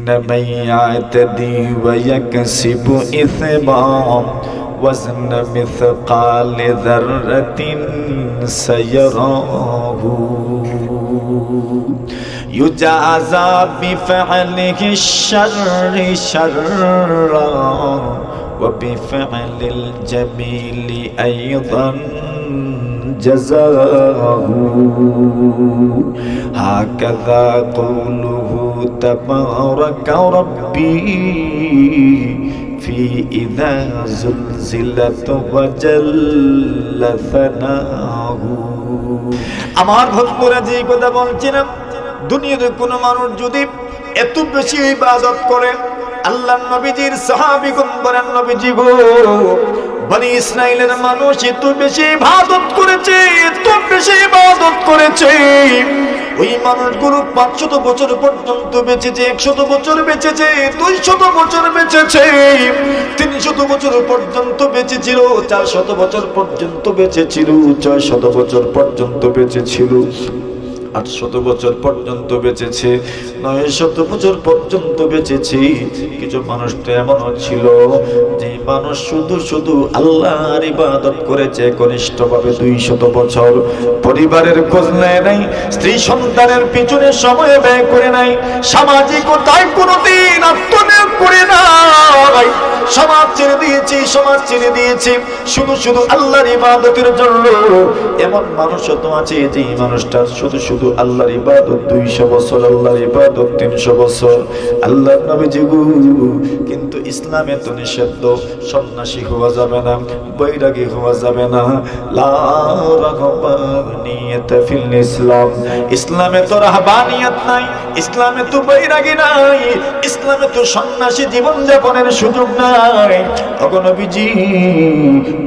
من يعتدي ويكسب إثما وزن مثقال ذرة سيراه يجازى بفعله الشر شرا وبفعل الجميل أيضا جزاءه هكذا قوله تبارك ربي في إذا زلزلت وجل ثناؤه আমার ভক্তরা যে কথা বলছিলাম, দুনিয়ার কোন মানুষ যদি এত বেশি ইবাদত করে, আল্লাহর নবীজির সাহাবীগণ বলেন, নবীজি গো, বনি ইসরাইলের মানুষ এত বেশি ইবাদত করেছে, এত বেশি ইবাদত করেছে, ওই মানুষগুলো 500 বছর পর্যন্ত বেঁচেছে, 100 বছর বেঁচেছে, 200 বছর বেঁচেছে, 300 বছর পর্যন্ত বেঁচেছিল, 400 বছর পর্যন্ত বেঁচেছিল, 600 বছর পর্যন্ত বেঁচেছিল, 800 বছর পর্যন্ত বেঁচেছে, 900 বছর পর্যন্ত বেঁচেছে। কিছু মানুষ তো এমনও ছিল যে মানুষ শুধু শুধু আল্লাহর ইবাদত করেছে কনিষ্ঠভাবে 200 বছর, পরিবারের খোঁজ নেয় নাই, স্ত্রী সন্তানের পিছনে সময় ব্যয় করে নাই, সামাজিকতায় কোনোদিন আত্মনিয়োগ করে নাই, সমাজ ছেড়ে দিয়েছি, সমাজ ছেড়ে দিয়েছি শুধু শুধু আল্লাহর ইবাদতের জন্য। এমন মানুষও তো আছে যে মানুষটা শুধু শুধু আল্লাহর ইবাদত 200 বছর, আল্লাহর ইবাদত 300 বছর। আল্লাহর নবীজি কিন্তু ইসলামে তো নিষিদ্ধ, সন্ন্যাসী হওয়া যাবে না, বৈরাগী হওয়া যাবে না, লা রাহবানিয়াত ফিল ইসলাম, ইসলামে তো রাহবানিয়াত নাই, ইসলামে তো বৈরাগী নাই, ইসলামে তো সন্ন্যাসী জীবন যাপনের সুযোগ নাই। তখন নবীজি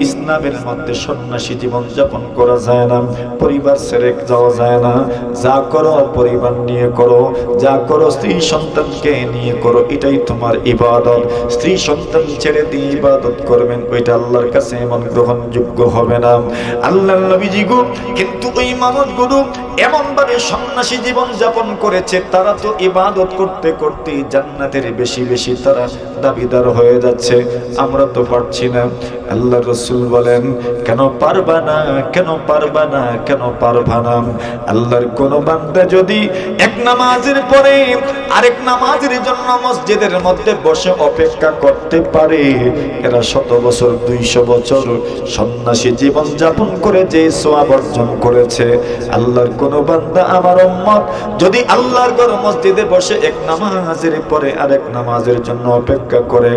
ইসলামের মধ্যে সন্ন্যাসী জীবন যাপন করা যায় না, পরিবার ছেড়ে যাওয়া যায় না, যা করো পরিবার নিয়ে করো, যা করো স্ত্রী সন্তানকে নিয়ে করো, এটাই তোমার ইবাদত। স্ত্রী সন্তান ছেড়ে দিয়ে ইবাদত করবেন, ওইটা আল্লাহর কাছে এমন গ্রহণযোগ্য হবে না। আল্লাহর নবীজি গো কিন্তু ওই মানুষগুলো এমন ভাবে সন্ন্যাসী জীবন যাপন করেছে, তারা তো ইবাদত করতে করতে জান্নাতের বেশি বেশি তারা দাবিদার হয়ে যাচ্ছে, আমরা তো পারছি না। আল্লাহ রাসূল বলেন, কেন পারবা না, কেন পারবা না, কেন পারবা না? আল্লাহর কোন বান্দা যদি এক নামাজের পরে আরেক নামাজের জন্য মসজিদের মধ্যে বসে অপেক্ষা করতে পারে, এরা 100 বছর 200 বছর সন্ন্যাসী জীবন যাপন করে যে সওয়াব অর্জন করেছে। আল্লাহর কোন বান্দা আমার উম্মত যদি আল্লাহর ঘর মসজিদে বসে এক নামাজের পরে আরেক নামাজের জন্য অপেক্ষা করে,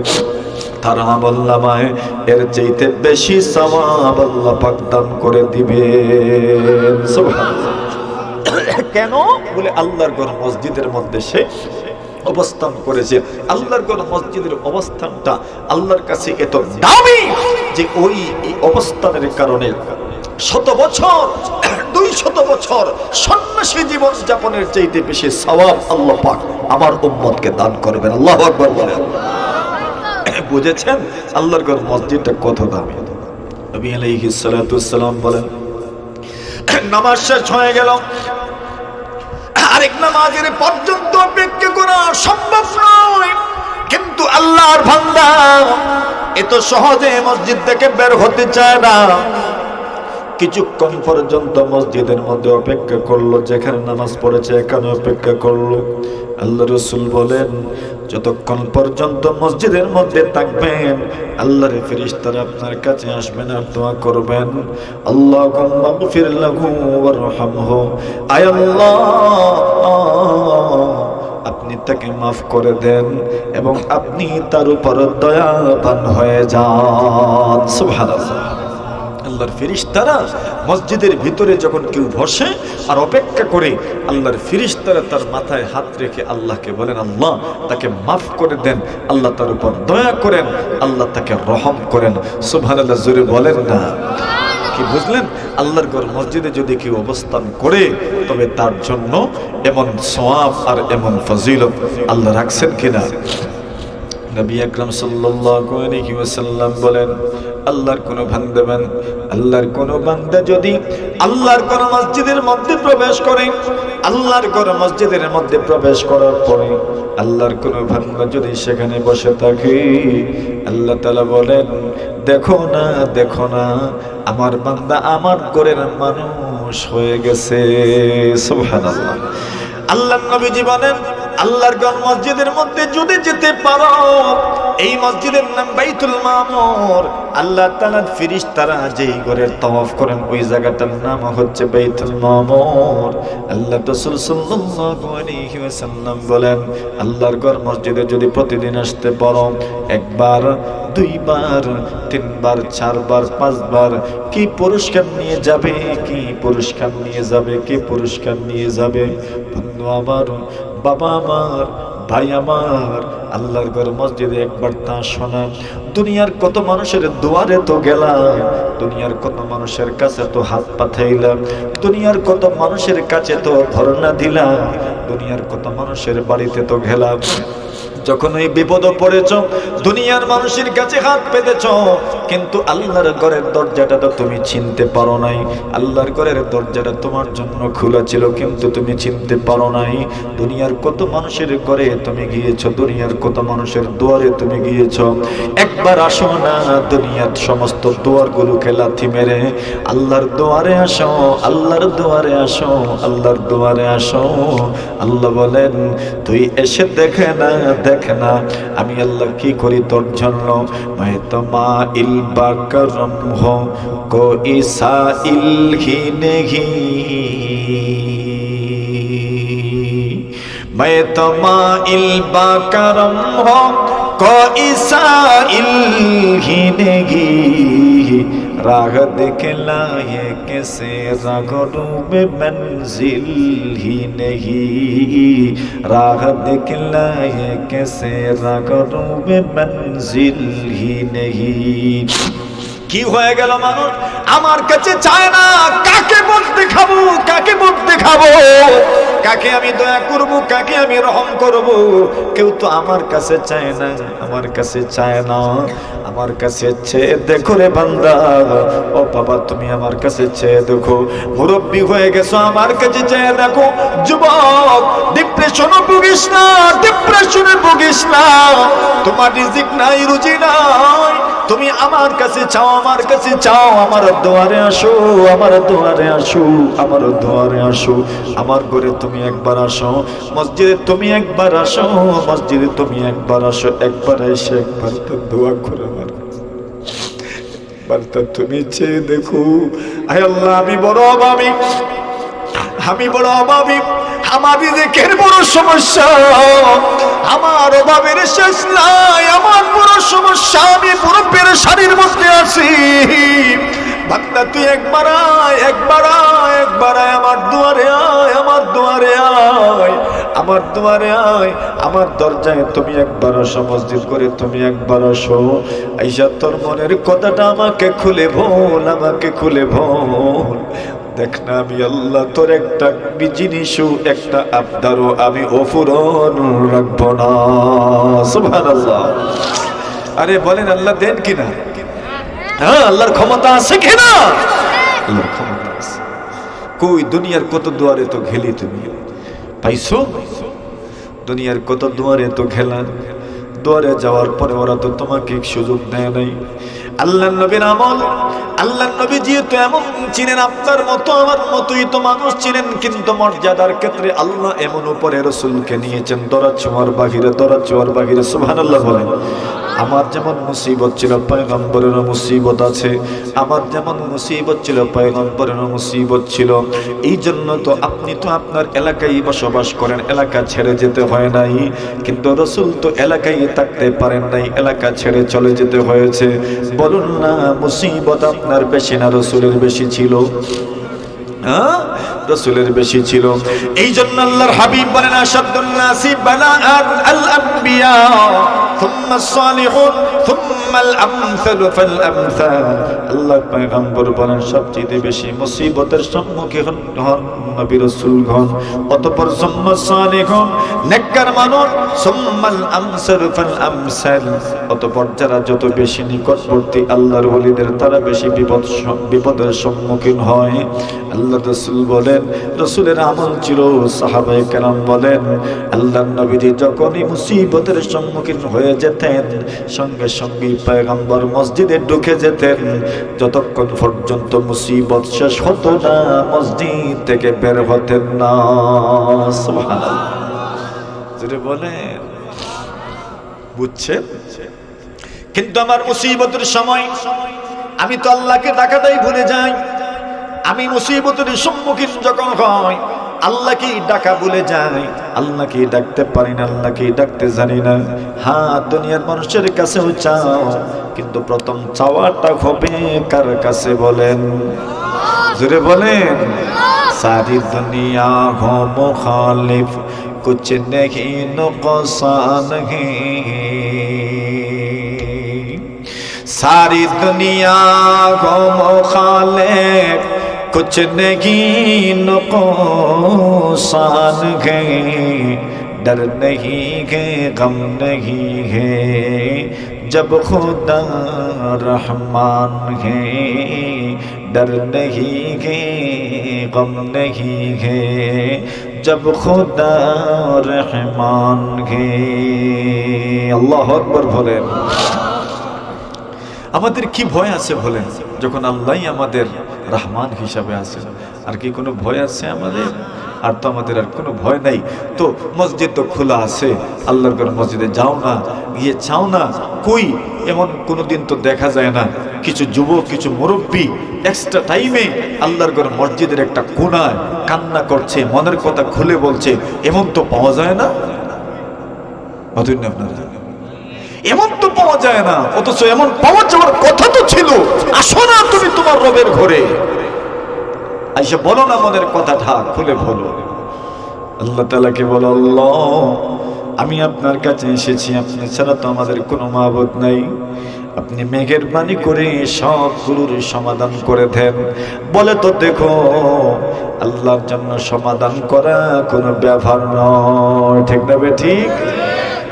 তার আমলনামায় এর চাইতে বেশি সওয়াব আল্লাহ পাক দান করে দিবেন। সুবহানাল্লাহ। কেন বলে আল্লাহর ঘর মসজিদের মধ্যে সে অবস্থান করেছে। আল্লাহর ঘর মসজিদের অবস্থানটা আল্লাহর কাছে এত দামি যে ওই অবস্থানের কারণে 100 বছর 200 বছর সন্ন্যাসী জীবন যাপনের চাইতে বেশি সওয়াব আল্লাহ পাক আমার উম্মতকে দান করবেন। আল্লাহু আকবার বলেন। বুঝেছেন আল্লাহর ঘর মসজিদটা কত দামি? নবী আলাইহিস সালাতু ওয়াস সালাম বলেন, নামাজ শেষ হয়ে গেল, আরেক নামাজের পর্যন্ত অপেক্ষা করা সম্ভব নয়, কিন্তু আল্লাহর বান্দা এত সহজে মসজিদ থেকে বের হতে চায় না। কিছুক্ষণ পর্যন্ত মসজিদের মধ্যে অপেক্ষা করলো, যেখানে নামাজ পড়েছে এখানে অপেক্ষা করলো। আল্লাহ রাসূল বলেন, যতক্ষণ পর্যন্ত মসজিদের মধ্যে থাকবেন আল্লাহর ফেরেশতারা আপনার কাছে আসবেন আর দোয়া করবেন, আল্লাহুম্মা গফির লাহু ওয়ারহামহু, আয় আল্লাহ আপনি তাকে মাফ করে দেন এবং আপনি তার উপর দয়াবান হয়ে যান। সুবহানাল্লাহ। আল্লাহর ফেরেশতারা মসজিদের ভিতরে যখন কেউ বসে আর অপেক্ষা করে, আল্লাহর ফেরেশতারা তার মাথায় হাত রেখে আল্লাহকে বলেন, আল্লাহ তাকে মাফ করে দেন, আল্লাহ তার উপর দয়া করেন, আল্লাহ তাকে রহম করেন। সুবহানাল্লাহ জোরে বলেন না? কি বুঝলেন? আল্লাহর ঘর মসজিদে যদি কেউ অবস্থান করে তবে তার জন্য এমন সওয়াব আর এমন ফজিলত আল্লাহ রাখছেন কিনা? নবী আকরাম সাল্লাল্লাহু আলাইহি ওয়াসাল্লাম বলেন, আল্লাহর কোন বান্দাবান আল্লাহর কোন বান্দা যদি আল্লাহর কোন মসজিদের মধ্যে প্রবেশ করে, আল্লাহর কোন মসজিদের মধ্যে প্রবেশ করার পরে আল্লাহর কোন বান্দা যদি সেখানে বসে থাকে, আল্লাহ তাআলা বলেন, দেখো না দেখো না, আমার বান্দা আমার ঘরের মানুষ হয়ে গেছে। সুবহানাল্লাহ। আল্লাহর নবীজি বলেন, আল্লাহর ঘর মসজিদের মধ্যে যদি যেতে পারো, এই মসজিদের নাম বাইতুল মামুর। আল্লাহ তাআলার ফেরেশতারা যেই ঘরের তাওয়াফ করেন ওই জায়গাটার নাম হচ্ছে বাইতুল মামুর। আল্লাহ রাসূল সাল্লাল্লাহু আলাইহি ওয়াসাল্লাম বলেন, আল্লাহর ঘর মসজিদে যদি প্রতিদিন আসতে পারো, একবার, দুইবার, তিনবার, চারবার, পাঁচবার, কি পুরস্কার নিয়ে যাবে, কি পুরস্কার নিয়ে যাবে, কি পুরস্কার নিয়ে যাবে। বন্ধু আমার, বাবা আমার, ভাই আমার, আল্লাহর ঘর মসজিদে একবার তা শোনা। দুনিয়ার কত মানুষের দুয়ারে তো গেলাম, দুনিয়ার কত মানুষের কাছে তো হাত পাঠাইলাম, দুনিয়ার কত মানুষের কাছে তো ধর্ণা দিলাম, দুনিয়ার কত মানুষের বাড়িতে তো গেলাম। যখন এই বিপদে পড়েছ, দুনিয়ার মানুষের কাছে হাত পেতেছ, কিন্তু আল্লাহর ঘরের দরজাটা তো তুমি চিনতে পারো নাই। আল্লাহর ঘরের দরজাটা তোমার জন্য খোলা ছিল, কিন্তু তুমি চিনতে পারো নাই। দুনিয়ার কত মানুষের ঘরে তুমি গিয়েছো, দুনিয়ার কত মানুষের দুয়ারে তুমি গিয়েছো। একবার আসো না, দুনিয়ার সমস্ত দুয়ারগুলোকে লাথি মেরে আল্লাহর দুয়ারে আসো, আল্লাহর দুয়ারে আসো, আল্লাহর দুয়ারে আসো। আল্লাহ বলেন, তুই এসে দেখে না, দেখে না আমি আল্লাহ কি করি তোর জন্য। मैं तो माइल बाकरम हो कोई साइल ही नहीं, मैं तो माइल बाकरम हो कोई साइल ही नहीं, राह दिखलाए कैसे रागरूब मंजिल ही नहीं, राह दिखलाए कैसे रागरूब मंजिल ही नहीं। কি হয়ে গেল মানুষ আমার কাছে চায় না, কাকে মুখ দেখাবো, কাকে মুখ দেখাবো, কাকে আমি দয়া করব, কাকে আমি রহম করব। কেউ তো আমার কাছে চায় না, আমার কাছে চায় না। আমার কাছে চেয়ে দেখো রে বান্দা, ও বাবা তুমি আমার কাছে চেয়ে দেখো। মুরব্বি হয়ে গেছো, আমার কাছে চেয়ে দেখো। যুবক, ডিপ্রেশনে ভুগিস না, ডিপ্রেশনে ভুগিস না। তোমার রিজিক নাই, রুজি নাই, তুমি আমার কাছে চাও, আমার কাছে চাও। আমার দুয়ারে আসো, আমার দুয়ারে আসো, আমার দুয়ারে আসো। আমার ঘরে তুমি একবার আসো, মসজিদে তুমি একবার আসো, মসজিদে তুমি একবার আসো। একবার এসে একবার তো দোয়া করো, আমার একবার তো তুমি চেয়ে দেখো। আয় আল্লাহ, আমি বড় অভাবী, আমি বড় অভাবী, আমার রিজিকের বড় সমস্যা, আমার অভাবের শেষ নাই, আমার বড় সমস্যা, আমি পুরো পেরেশানির মধ্যে আছি। বান্দা তুই একবার আয়, একবার আয়, একবার আয় আমার দুয়ারে আয়, আমার দুয়ারে আয়, আমার দুয়ারে আয়, আমার দরজায় তুমি একবার আসো, মসজিদ করে তুমি একবার আসো। আইসা তোর মনের কথাটা আমাকে খুলে বল, আমাকে খুলে বল। দেখ না, আমি আল্লাহ তোর একটা জিনিসও, একটা আবদারও আমি অপূরণ রাখবো না। সুবহানাল্লাহ। আরে বলেন আল্লাহ দেন কিনা? হ্যাঁ, আল্লাহর ক্ষমতা আছে কিনা? আল্লাহর ক্ষমতা আছে। কই দুনিয়ার কত দুয়ারে তো ঘেলি, তুমি পাইছো? দুনিয়ার কত দুয়ারে তো ঘেলা, দুয়ারে যাওয়ার পরে ওরা তো তোমাকে সুযোগ দেয় নাই। আল্লাহর নবীর আমল, আল্লাহর নবী যেহেতু এমন চিনেন, আপনার মতো আমার মতোই তো মানুষ চিনেন, কিন্তু মর্যাদার ক্ষেত্রে আল্লাহ এমন উপরে রাসূলকে নিয়েছেন দরা ছোঁয়ার বাহিরে, দরা ছোঁয়ার বাহিরে। সুবহানাল্লাহ বলেন। আমার যেমন মুসিবত ছিল পয়গম্বরেরও মুসিবত আছে, আমার যেমন মুসিবত ছিল পয়গম্বরেরও মুসিবত ছিল। এই জন্য তো আপনি তো আপনার এলাকায় বসবাস করেন, এলাকা ছেড়ে যেতে হয় নাই, কিন্তু রাসূল তো এলাকায় থাকতে পারেন নাই, এলাকা ছেড়ে চলে যেতে হয়েছে। বলুন না, মুসিবত আপনার বেশি না রাসূলের বেশি ছিল? হ্যাঁ, রাসূলের বেশি ছিল। এই জন্য আল্লাহর হাবিব বলেন, আশাদ্দুন নাসি বালাআন আল আম্বিয়া সুম্মাস সালিহুন সুম্মাল আমসালু ফাল আমসাল। আল্লাহ পয়গম্বর বলেন সবচেয়ে বেশি মুসিবতের সম্মুখীন হন নবী রাসূলগণ, অতঃপর সুম্মাস সালিহুন নেককার মানুষ, সুম্মাল আমসালু ফাল আমসাল, অতঃপর যারা যত বেশি নিকটবর্তী আল্লাহর ওলিদের তারা বেশি বিপদের সম্মুখীন হয়। আল্লাহ রাসূল বলেন, রাসূলের আমল ছিল, সাহাবায়ে কেরাম বলেন, আল্লাহর নবীজি যখনই মুসিবতের সম্মুখীন হয়ে যেতেন সঙ্গে সঙ্গে পয়গম্বর মসজিদে ঢুকে যেতেন, যতক্ষণ পর্যন্ত মুসিবত শেষ হতো না মসজিদ থেকে বের হতেন না। সুবহানাল্লাহ, জোরে বলেন, বুঝছেন? কিন্তু আমার মুসিবতের সময় আমি তো আল্লাহকে ডাকাটাই ভুলে যাই। আমি মুসিবতের সম্মুখীন যখন হয় আল্লাহকে ডাকা ভুলে যাই, আল্লাহকে ডাকতে পারি না, আল্লাহকে ডাকতে জানি না। হ্যাঁ, দুনিয়ার মানুষের কাছেও চাও, কিন্তু প্রথম চাওয়াটা হবে কার কাছে বলেন? জোরে বলেন। সারি দুনিয়া হো মুখালিফ কুছ নেহি নুকসান হে, सारी दुनिया को मुखालिफ कुछ नहीं नुकसान है, डर नहीं है गम नहीं है जब खुदा रहमान है, डर नहीं है गम नहीं है जब खुदा रहमान है। अल्लाह अकबर बोलें। আমাদের কি ভয় আছে বলেন, যখন আল্লাহই আমাদের রহমান হিসাবে আছেন? আর কি কোনো ভয় আছে আমাদের? আর তো আমাদের আর কোনো ভয় নাই। তো মসজিদ তো খোলা আছে, আল্লাহর ঘর মসজিদে যাও না, গিয়ে চাও না। কই এমন কোনো দিন তো দেখা যায় না কিছু যুবক, কিছু মুরব্বী এক্সট্রা টাইমে আল্লাহর ঘর মসজিদের একটা কোণায় কান্না করছে, মনের কথা খুলে বলছে, এমন তো পাওয়া যায় না। আপনারা এমন তো পাওয়া যায় না, অথচ এমন পাওয়া যাওয়ার কথা তো ছিল। আসো না তুমি তোমার রবের ঘরে, আইসা বলো না মনের কথাটা খুলে বলো। আল্লাহ তাআলাকে বলো, আল্লাহ আমি আপনার কাছে এসেছি, আপনি ছাড়া তো আমাদের কোনো মাবুদ নাই, আপনি মেহেরবানি করে সবগুলোর সমাধান করে দেন। বলে তো দেখো, আল্লাহর জন্য সমাধান করা কোনো ব্যাপার নয়, ঠিক না ঠিক?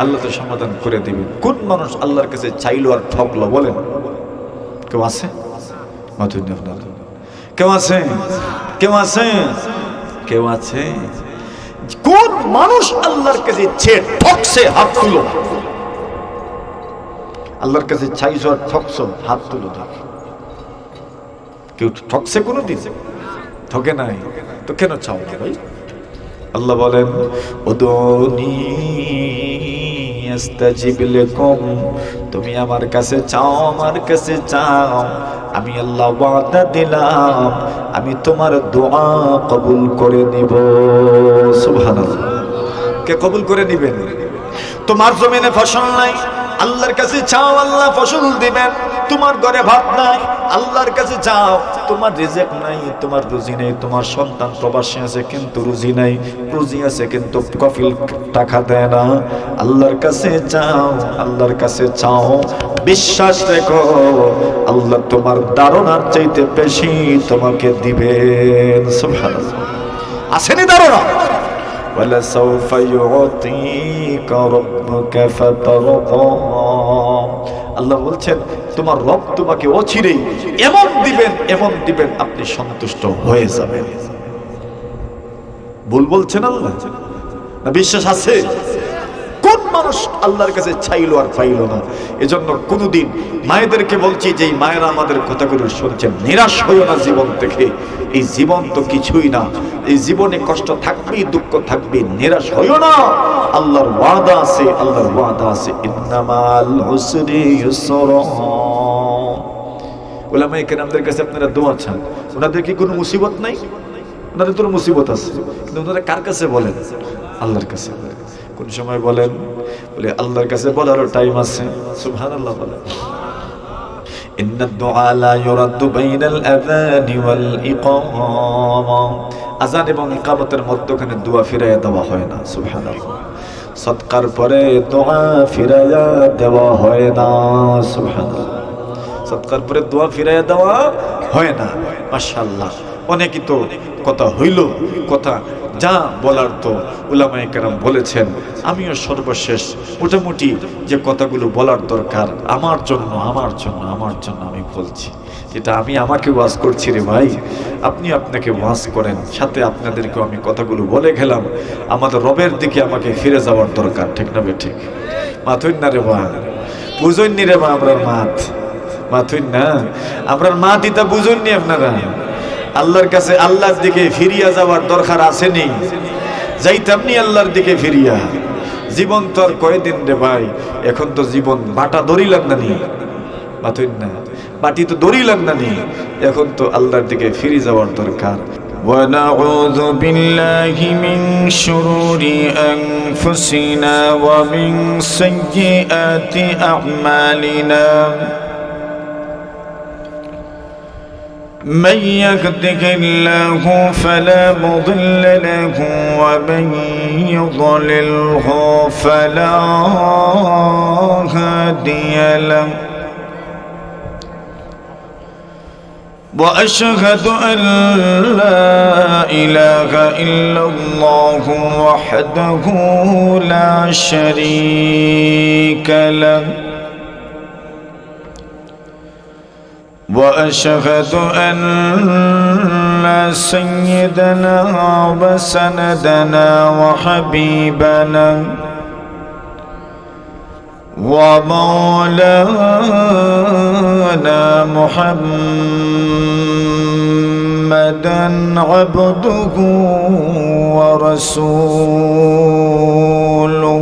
আল্লাহ তো সমাধান করে দিবেন। কোন মানুষ আল্লাহর কাছে চাইলো আর ঠকলো বলেন? কেউ আছে? কেউ আছে? কেউ আছে? কেউ আছে? কোন মানুষ আল্লাহর কাছে চেয়ে ঠকছে? হাত তুলো। আল্লাহর কাছে চাইছো আর ঠকছো, হাত তুলো। কেউ ঠকছে কোনোদিন? ঠকে নাই তো কেন চাও ভাই? আল্লাহ বলেন, উদুনি আস্তাজিব লাকুম, তুমি আমার কাছে চাও, আমার কাছে চাও, আমি আল্লাহ ওয়াদা দিলাম আমি তোমার দোয়া কবুল করে নিব। সুবহানাল্লাহ। কে কবুল করে নিবেন? তোমার জমিনে ফসল নাই, আল্লাহর কাছে চাও, আল্লাহ ফসল দিবেন। তোমার ঘরে ভাত নাই, আল্লাহর কাছে চাও, তোমার রিজিক নাই, তোমার রুজি নেই, তোমার সন্তান প্রবাসী আছে কিন্তু রুজি নাই, রুজি আছে কিন্তু কফিল টাকা দেয় না। আল্লাহর কাছে চাও, আল্লাহর কাছে চাও, বিশ্বাস রেখো আল্লাহ তোমার ধারণার চাইতে বেশি তোমাকে দিবেন। সুবহানাল্লাহ। আসেনি ধারণা? وَلَسَوْفَ يُعْطِيكَ رَبُّكَ فَتَرْضَىٰ, আল্লাহ বলছেন তোমার রব তোমাকে অচিরেই এমন দিবেন, এমন দিবেন আপনি সন্তুষ্ট হয়ে যাবেন। ভুল বলছেন আল্লাহ? না বিশ্বাস আছে? কোন মানুষ আল্লাহর কাছে চাইলো আর পাইলো না? এজন্য কোনদিন মায়েদেরকে বলছি, যে মায়েরা আমাদের কথাগুলো শুনছেন, নিরাশ হইও না জীবন থেকে। এই জীবন তো কিছুই না, এই জীবনে কষ্ট থাকবে, দুঃখ থাকবে, নিরাশ হইও না। আল্লাহর ওয়াদা আছে, আল্লাহর ওয়াদা আছে, ইন্নামাল উসরি ইউসরা। উলামায়ে কেরামদের কাছে আপনারা দোয়া চান, ওনাদের কি কোনো মুসিবত নাই? ওনাদের তো মুসিবত আছে, কিন্তু ওনারা কার কাছে বলেন? আল্লাহর কাছে। কোন সময় বলেন? বলে আল্লাহর কাছে বলারও টাইম আছে। সুবহানাল্লাহ। বলেন, ইন্নাদ দুআ লা ইউরাদ্দু বাইনাল আযানি ওয়াল ইকামা, আযান এবং ইকামতের মধ্যখানে দোয়া ফিরাইয়া দেওয়া হয় না। সুবহানাল্লাহ। সৎকার পরে দোয়া ফিরাইয়া দেওয়া হয় না। সুবহানাল্লাহ। সৎকার পরে দোয়া ফিরাইয়া দেওয়া হয় না। মাশাআল্লাহ। অনেকই তো কথা হইল, কথা যা বলার তো উলামায়ে কেরাম বলেছেন। আমিও সর্বশেষ মোটামুটি যে কথাগুলো বলার দরকার আমার জন্য আমি বলছি। এটা আমি আমাকে ওয়াজ করছি রে ভাই, আপনি আপনাকে ওয়াজ করেন, সাথে আপনাদেরকেও আমি কথাগুলো বলে গেলাম। আমাদের রবের দিকে আমাকে ফিরে যাওয়ার দরকার, ঠিক না ঠিক? মাথুন না রে ভাই, বুঝুন নি রে ভাই, আমরার মাথুন না, আমরার মা দিতা বুঝুন নি আপনারা। আল্লাহর কাছে আল্লাহর দিকে ফিরিয়া যাওয়ার দরকার আসেনি, যাইতাম নি আল্লাহর দিকে ফিরিয়া। জীবন তো আর কয়দিন রে ভাই, এখন তো জীবন বাটা দড়ি লাগনানি, মাথুন না, বাটি তো দড়ি লাগনানি, এখন তো আল্লাহর দিকে ফিরে যাওয়ার দরকার। ونعوذ بالله من شرور أنفسنا ومن سيئات أعمالنا من يهده الله فلا مضل له ومن يضلله فلا هادي له وأشهد أن لا إله إلا الله وحده لا شريك له وأشهد أن سيدنا وسندنا وحبيبنا ومولانا محمدا عبده ورسوله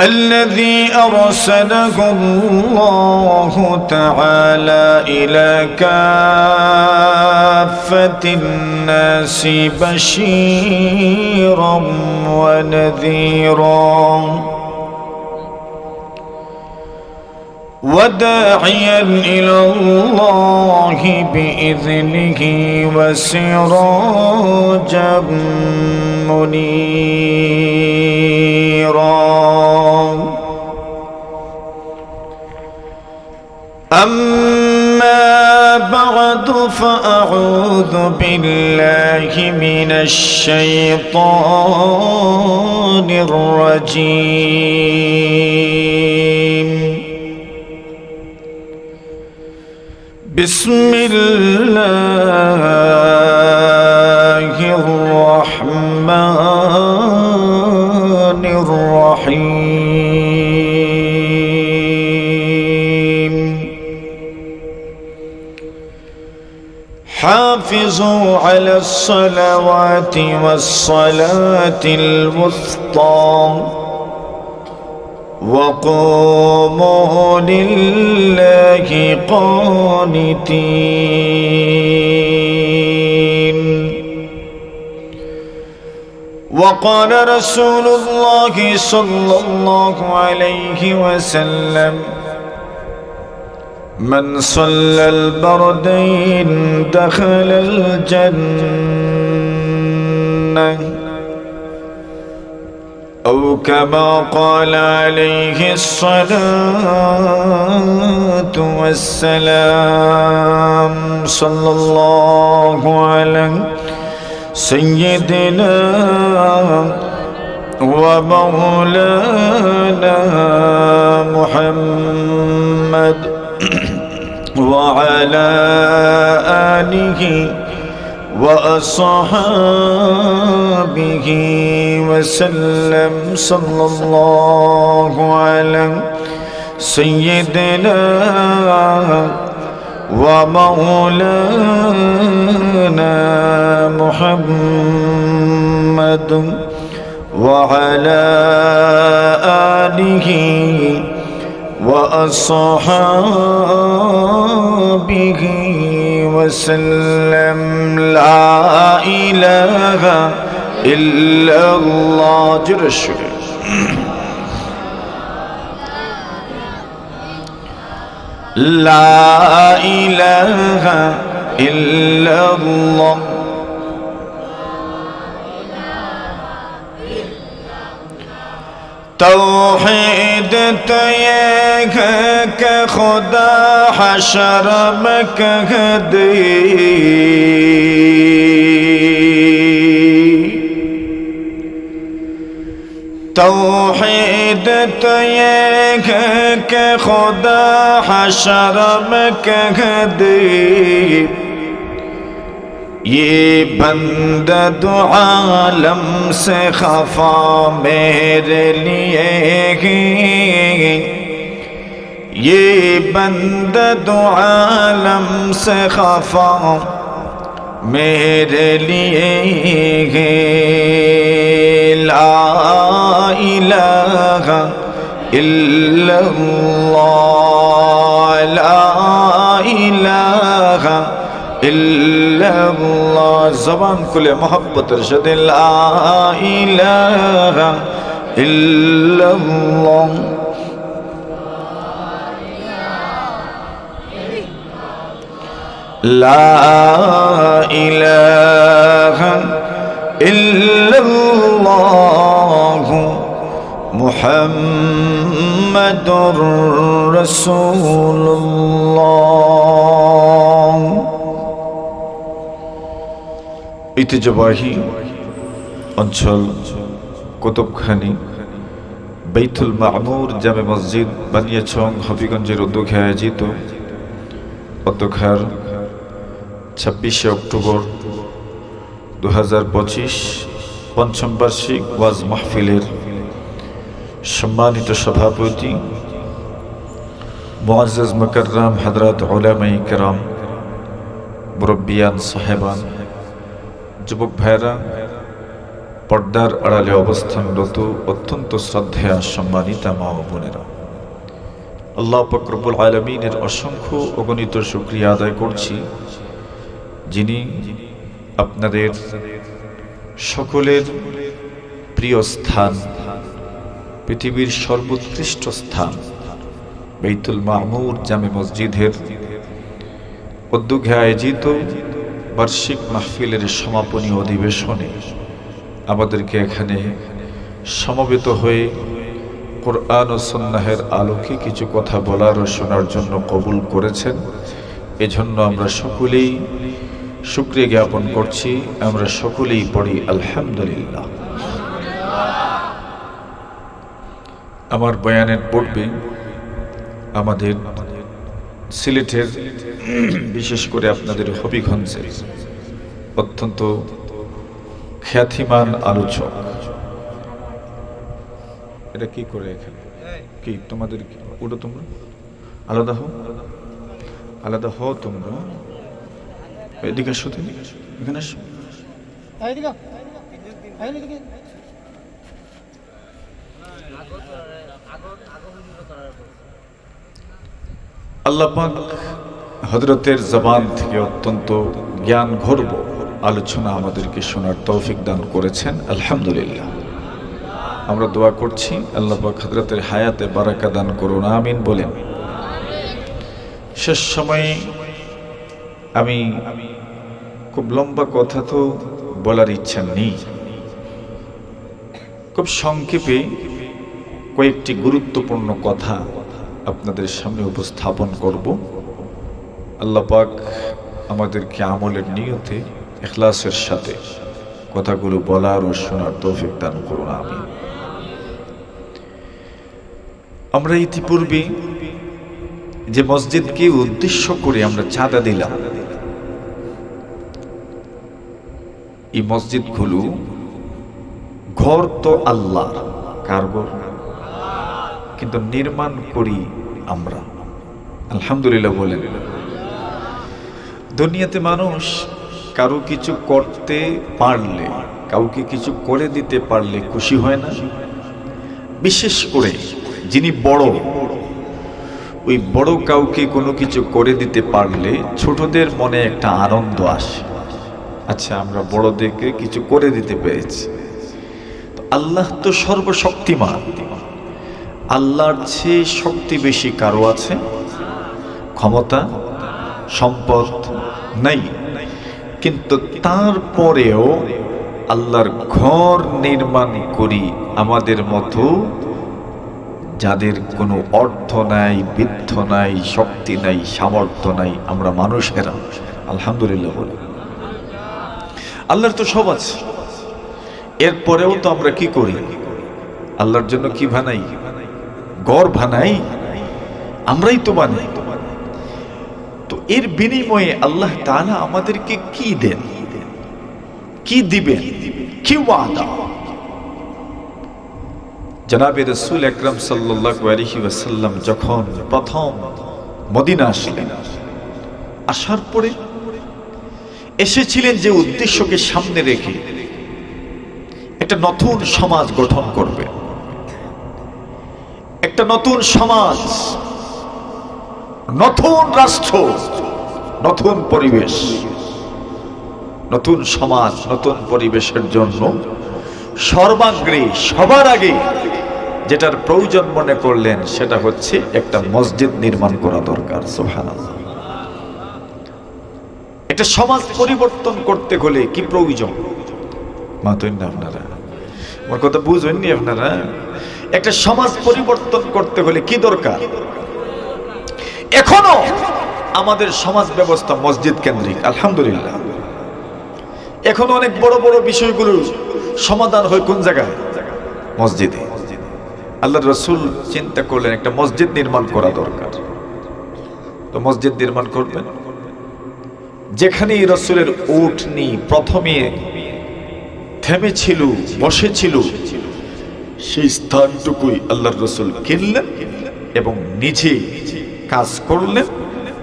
الذي أرسله الله تعالى إلى كافة الناس بشيرا ونذيرا وداعيا إلى الله بإذنه وسراجا منيرا أما بعد فأعوذ بالله من الشيطان الرجيم بسم الله الرحمن الرحيم حافظوا على الصلوات والصلاة الوسطى وقوموا لله قانتين وقال رسول الله صلى الله عليه وسلم من صلى البردين دخل الجنة أو كما قال عليه الصلاة والسلام صلى الله على سيدنا ومولانا محمد وعلى آله وأصحابه وسلم صلى الله على سيدنا ومولانا محمد وعلى آله وأصحابه وسلم لا إله إلا الله جل الشكر لا إله إلا الله तौहीद तो ये है कि खुदा हशर में कह दे, तौहीद तो ये है कि खुदा हशर में कह दे, ये बंदा दो आलम से खफा मेरे लिए है, ये बंदा दो आलम से खफा मेरे लिए है। ला इलाहा इल्लल्लाह, ला इलाहा इल्लल्लाह। ज़बान खुले मोहब्बत रशद, ला इलाहा इल्लल्लाह, ला इलाहा इल्लल्लाह मुहम्मदुर रसूलुल्लाह। ঐতিহ্যবাহী অঞ্চল কুতুবখানি বাইতুল মামুর জামে মসজিদ বানিয়াচং হবিগঞ্জের উদ্যোগে আয়োজিত অধ্যক্ষার 26শে অক্টোবর 2025 পঞ্চম বার্ষিক ওয়াজ মাহফিলের সম্মানিত সভাপতি মুআজ্জাজ মুকাররম হযরত উলামায়ে কেরাম, মুরব্বিয়ান সাহেবান, যুবক ভাইরা, পর্দার আড়ালে অবস্থানরত অত্যন্ত শ্রদ্ধেয় সম্মানিতা মা ও বোনেরা, আল্লাহ পাক রব্বুল আলামিনের অসংখ্য অগণিত শুকরিয়া আদায় করছি, যিনি আপনাদের সকলের প্রিয় স্থান, পৃথিবীর সর্বোৎকৃষ্ট স্থান বাইতুল মামুর জামে মসজিদের উদ্যোগে আয়োজিত বার্ষিক মাহফিলের সমাপনী অধিবেশনে আমাদেরকে এখানে সমবেত হয়ে কোরআন ও সুন্নাহের আলোকে কিছু কথা বলার ও শোনার জন্য কবুল করেছেন। এজন্য আমরা সকলেই শুকরিয়া জ্ঞাপন করছি। আমরা সকলেই পড়ি আলহামদুলিল্লাহ। আমার বয়ানের পূর্বে আমাদের সিলেটের, বিশেষ করে আপনাদের হবিগঞ্জের অত্যন্ত খ্যাতিমান আলোচক, এটা কি করে এখানে কি তোমাদের ওটা তোমরা আলাদা হও, আলাদা হও তোমরা, এদিকে আসো, এখানে আসো। আল্লাহ পাক হযরতের জবান থেকে অত্যন্ত জ্ঞান গর্ব আলোচনা আমাদেরকে শোনার তৌফিক দান করেছেন, আলহামদুলিল্লাহ। আমরা দোয়া করছি আল্লাহ পাক হযরতের হায়াতে বারাকা দান করুন, আমিন বলেন। শেষ সময়ে আমি খুব লম্বা কথা তো বলার ইচ্ছা নেই, খুব সংক্ষেপে কয়েকটি গুরুত্বপূর্ণ কথা আপনাদের সামনে উপস্থাপন করব। আল্লাহ পাক আমাদেরকে আমলের নিয়তে ইখলাসের সাথে কথাগুলো বলার ও শোনার তৌফিক দান করুন, আমিন। আমরা ইতিপূর্বে যে মসজিদকে উদ্দেশ্য করে আমরা চাঁদা দিলাম, এই মসজিদগুলো ঘর তো আল্লাহর, কার ঘর? কিন্তু নির্মাণ করি আমরা, আলহামদুলিল্লাহ বলেন। দুনিয়াতে মানুষ কারো কিছু করতে পারলে, কাউকে কিছু করে দিতে পারলে খুশি হয় না? বিশেষ করে যিনি বড়, ওই বড় কাউকে কোনো কিছু করে দিতে পারলে ছোটদের মনে একটা আনন্দ আসে, আচ্ছা আমরা বড়দেরকে কিছু করে দিতে পেরেছি। আল্লাহ তো সর্বশক্তিমান, আল্লাহর চেয়ে শক্তি বেশি কারো আছে? ক্ষমতা, সম্পদ নাই, কিন্তু তারপরেও আল্লাহর ঘর নির্মাণ করি আমাদের মতো যাদের কোনো অর্থ নাই, বিত্ত নাই, শক্তি নাই, সামর্থ্য নাই, আমরা মানুষেরা আলহামদুলিল্লাহ বলি। আল্লাহর তো সব আছে, এরপরেও তো আমরা কি করি? আল্লাহর জন্য কি বানাই? ঘর বানাই, আমরাই তো বানাই। তো এর বিনিময়ে আল্লাহ তাআলা আমাদেরকে কি দেন, কি দিবেন, কি ওয়াদা? জনাবে রাসূল আকরাম সাল্লাল্লাহু আলাইহি ওয়াসাল্লাম যখন প্রথম মদিনা আসলেন, আসার পরে এসেছিলেন যে উদ্দেশ্যকে সামনে রেখে একটা নতুন সমাজ গঠন করবে, একটা নতুন সমাজ, নতুন রাষ্ট্র, নতুন পরিবেশ। নতুন সমাজ, নতুন পরিবেশের জন্য সর্বাগ্রে, সবার আগে যেটার প্রয়োজন মনে করলেন সেটা হচ্ছে একটা মসজিদ নির্মাণ করা দরকার। সুবহানাল্লাহ। একটা সমাজ পরিবর্তন করতে হলে কি প্রয়োজন? মাতেন না আপনারা, আমার কথা বুঝেননি আপনারা? একটা সমাজ পরিবর্তন করতে হলে কি দরকার? এখনো আমাদের সমাজ ব্যবস্থা মসজিদ কেন্দ্রিক, আলহামদুলিল্লাহ। এখন অনেক বড় বড় বিষয়গুলো সমাধান হয় কোন জায়গায়? মসজিদে। আল্লাহর রাসূল চিন্তা করলেন একটা মসজিদ নির্মাণ করা দরকার। তো মসজিদ নির্মাণ করবেন, যেখানে রাসূলের উটনি প্রথমে থেমেছিল, বসেছিল, সেই স্থানটুকুই আল্লাহর রাসূল কিনলেন এবং নিজে কাজ করলেন।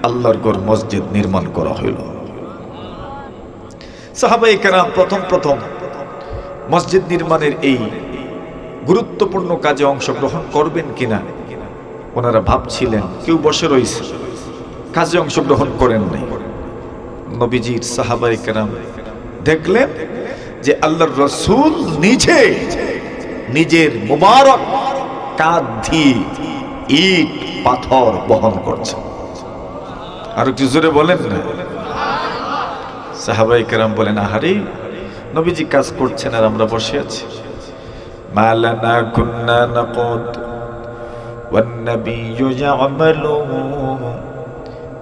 আল্লাহর ঘর মসজিদ নির্মাণ করা হইল। সাহাবায়ে কেরাম প্রথম মসজিদ নির্মাণের এই গুরুত্বপূর্ণ কাজে অংশগ্রহণ করবেন কিনা ওনারা ভাবছিলেন। কেউ বসে রয়েছে, কাজে অংশগ্রহণ করেন নাই। নবীজির সাহাবায়ে কেরাম দেখলেন যে আল্লাহর রাসূল নিজে নিজের মুবারক কাঁধ দিয়ে ইট পাথর বহন করছেন। আর একটু জোরে বলেন না। সাহাবায়ে কেরাম বলেন, আহারে নবীজি কাজ করছেন আর আমরা বসে আছি। মালানা কুন্না নাকুদ ওয়ান নাবিয়্যু ইয়ামালু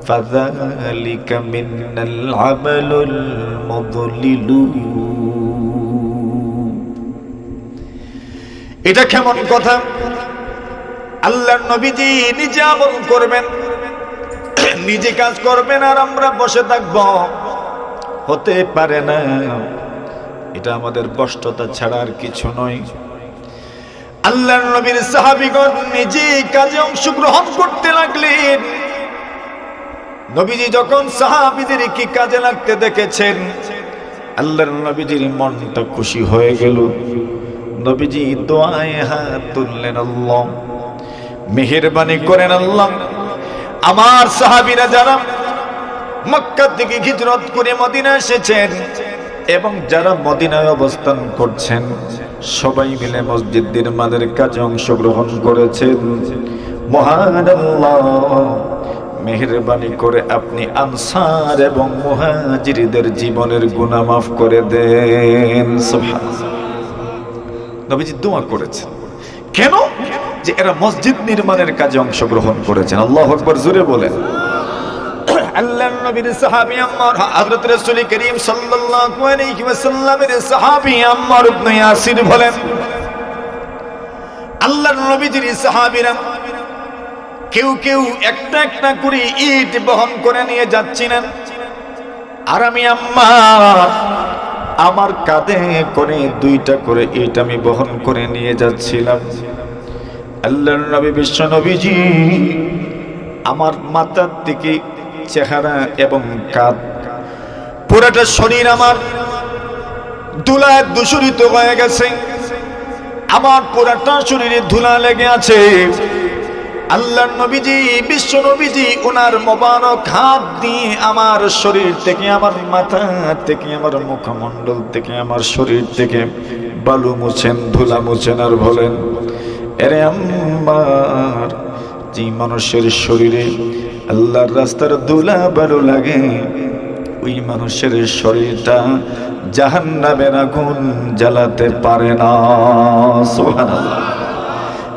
ফাযালিকা মিনাল আমালুল মুদলিলু। এটা কেমন কথা? আল্লাহর নবীজি নিজে আমল করবেন, নিজে কাজ করবেন আর আমরা বসে থাকব? হতে পারে না। এটা আমাদের কষ্টতা ছাড়া আর কিছু নয়। আল্লাহর নবীর সাহাবীগণ নিজে কাজে অংশগ্রহণ করতে লাগলেন। নবীজি যখন সাহাবীদের কি কাজে লাগতে দেখেছেন, আল্লাহর নবীজির মনটা খুশি হয়ে গেল। নবীজি দোয়ায় হাত তুললেন, আল্লাহ মেহেরবানি করেন, আল্লাহ আমার সাহাবীরা যারা মক্কা থেকে হিজরত করে মদিনা এসেছেন এবং যারা মদিনায় অবস্থান করছেন, সবাই মিলে মসজিদ নির্মাণের কাজে অংশগ্রহণ করেছেন। মহান আল্লাহ মেহেরবানি করে আপনি আনসার এবং মুহাজিরদের জীবনের গুনাহ মাফ করে দেন। সুবহানাল্লাহ। নবীজি দোয়া করেছেন। কেন? যে এরা মসজিদ নির্মাণের কাজে অংশগ্রহণ করেছেন। আল্লাহু আকবার, জোরে বলেন। আল্লাহর নবীর সাহাবী আম্মার, হযরত রাসূল করিম সাল্লাল্লাহু আলাইহি ওয়াসাল্লামের সাহাবী আম্মার ইবনে ইয়াসির বলেন, আল্লাহর নবীর সাহাবীরা কেউ কেউ একটা একটা করে ইট বহন করে নিয়ে যাচ্ছিলেন, আর আমি আমার কাঁধে করে দুইটা করে ইট আমি বহন করে নিয়ে যাচ্ছিলাম। আল্লাহর নবী বিশ্ব নবীজি আমার মাথার দিকে চেহারা এবং কাঁধ, পুরোটা শরীর আমার ধুলায় দূষিত হয়ে গেছে। আমার পুরোটা শরীরে ধুলা লেগে আছে। আল্লাহর নবীজি বিশ্ব নবীজি ওনার মোবারক হাত দিয়ে আমার শরীর থেকে, আমার মাথা থেকে, আমার মুখমণ্ডল থেকে, আমার শরীর থেকে বালু মুছেন, ধুলা মুছেন আর বলেন, এরে আম্মার, যে মানুষের শরীরে আল্লাহর রাস্তার ধুলা বালু লাগে, ওই মানুষের শরীরটা জাহান্নামের আগুন জ্বালাতে পারে না। সুবহানাল্লাহ।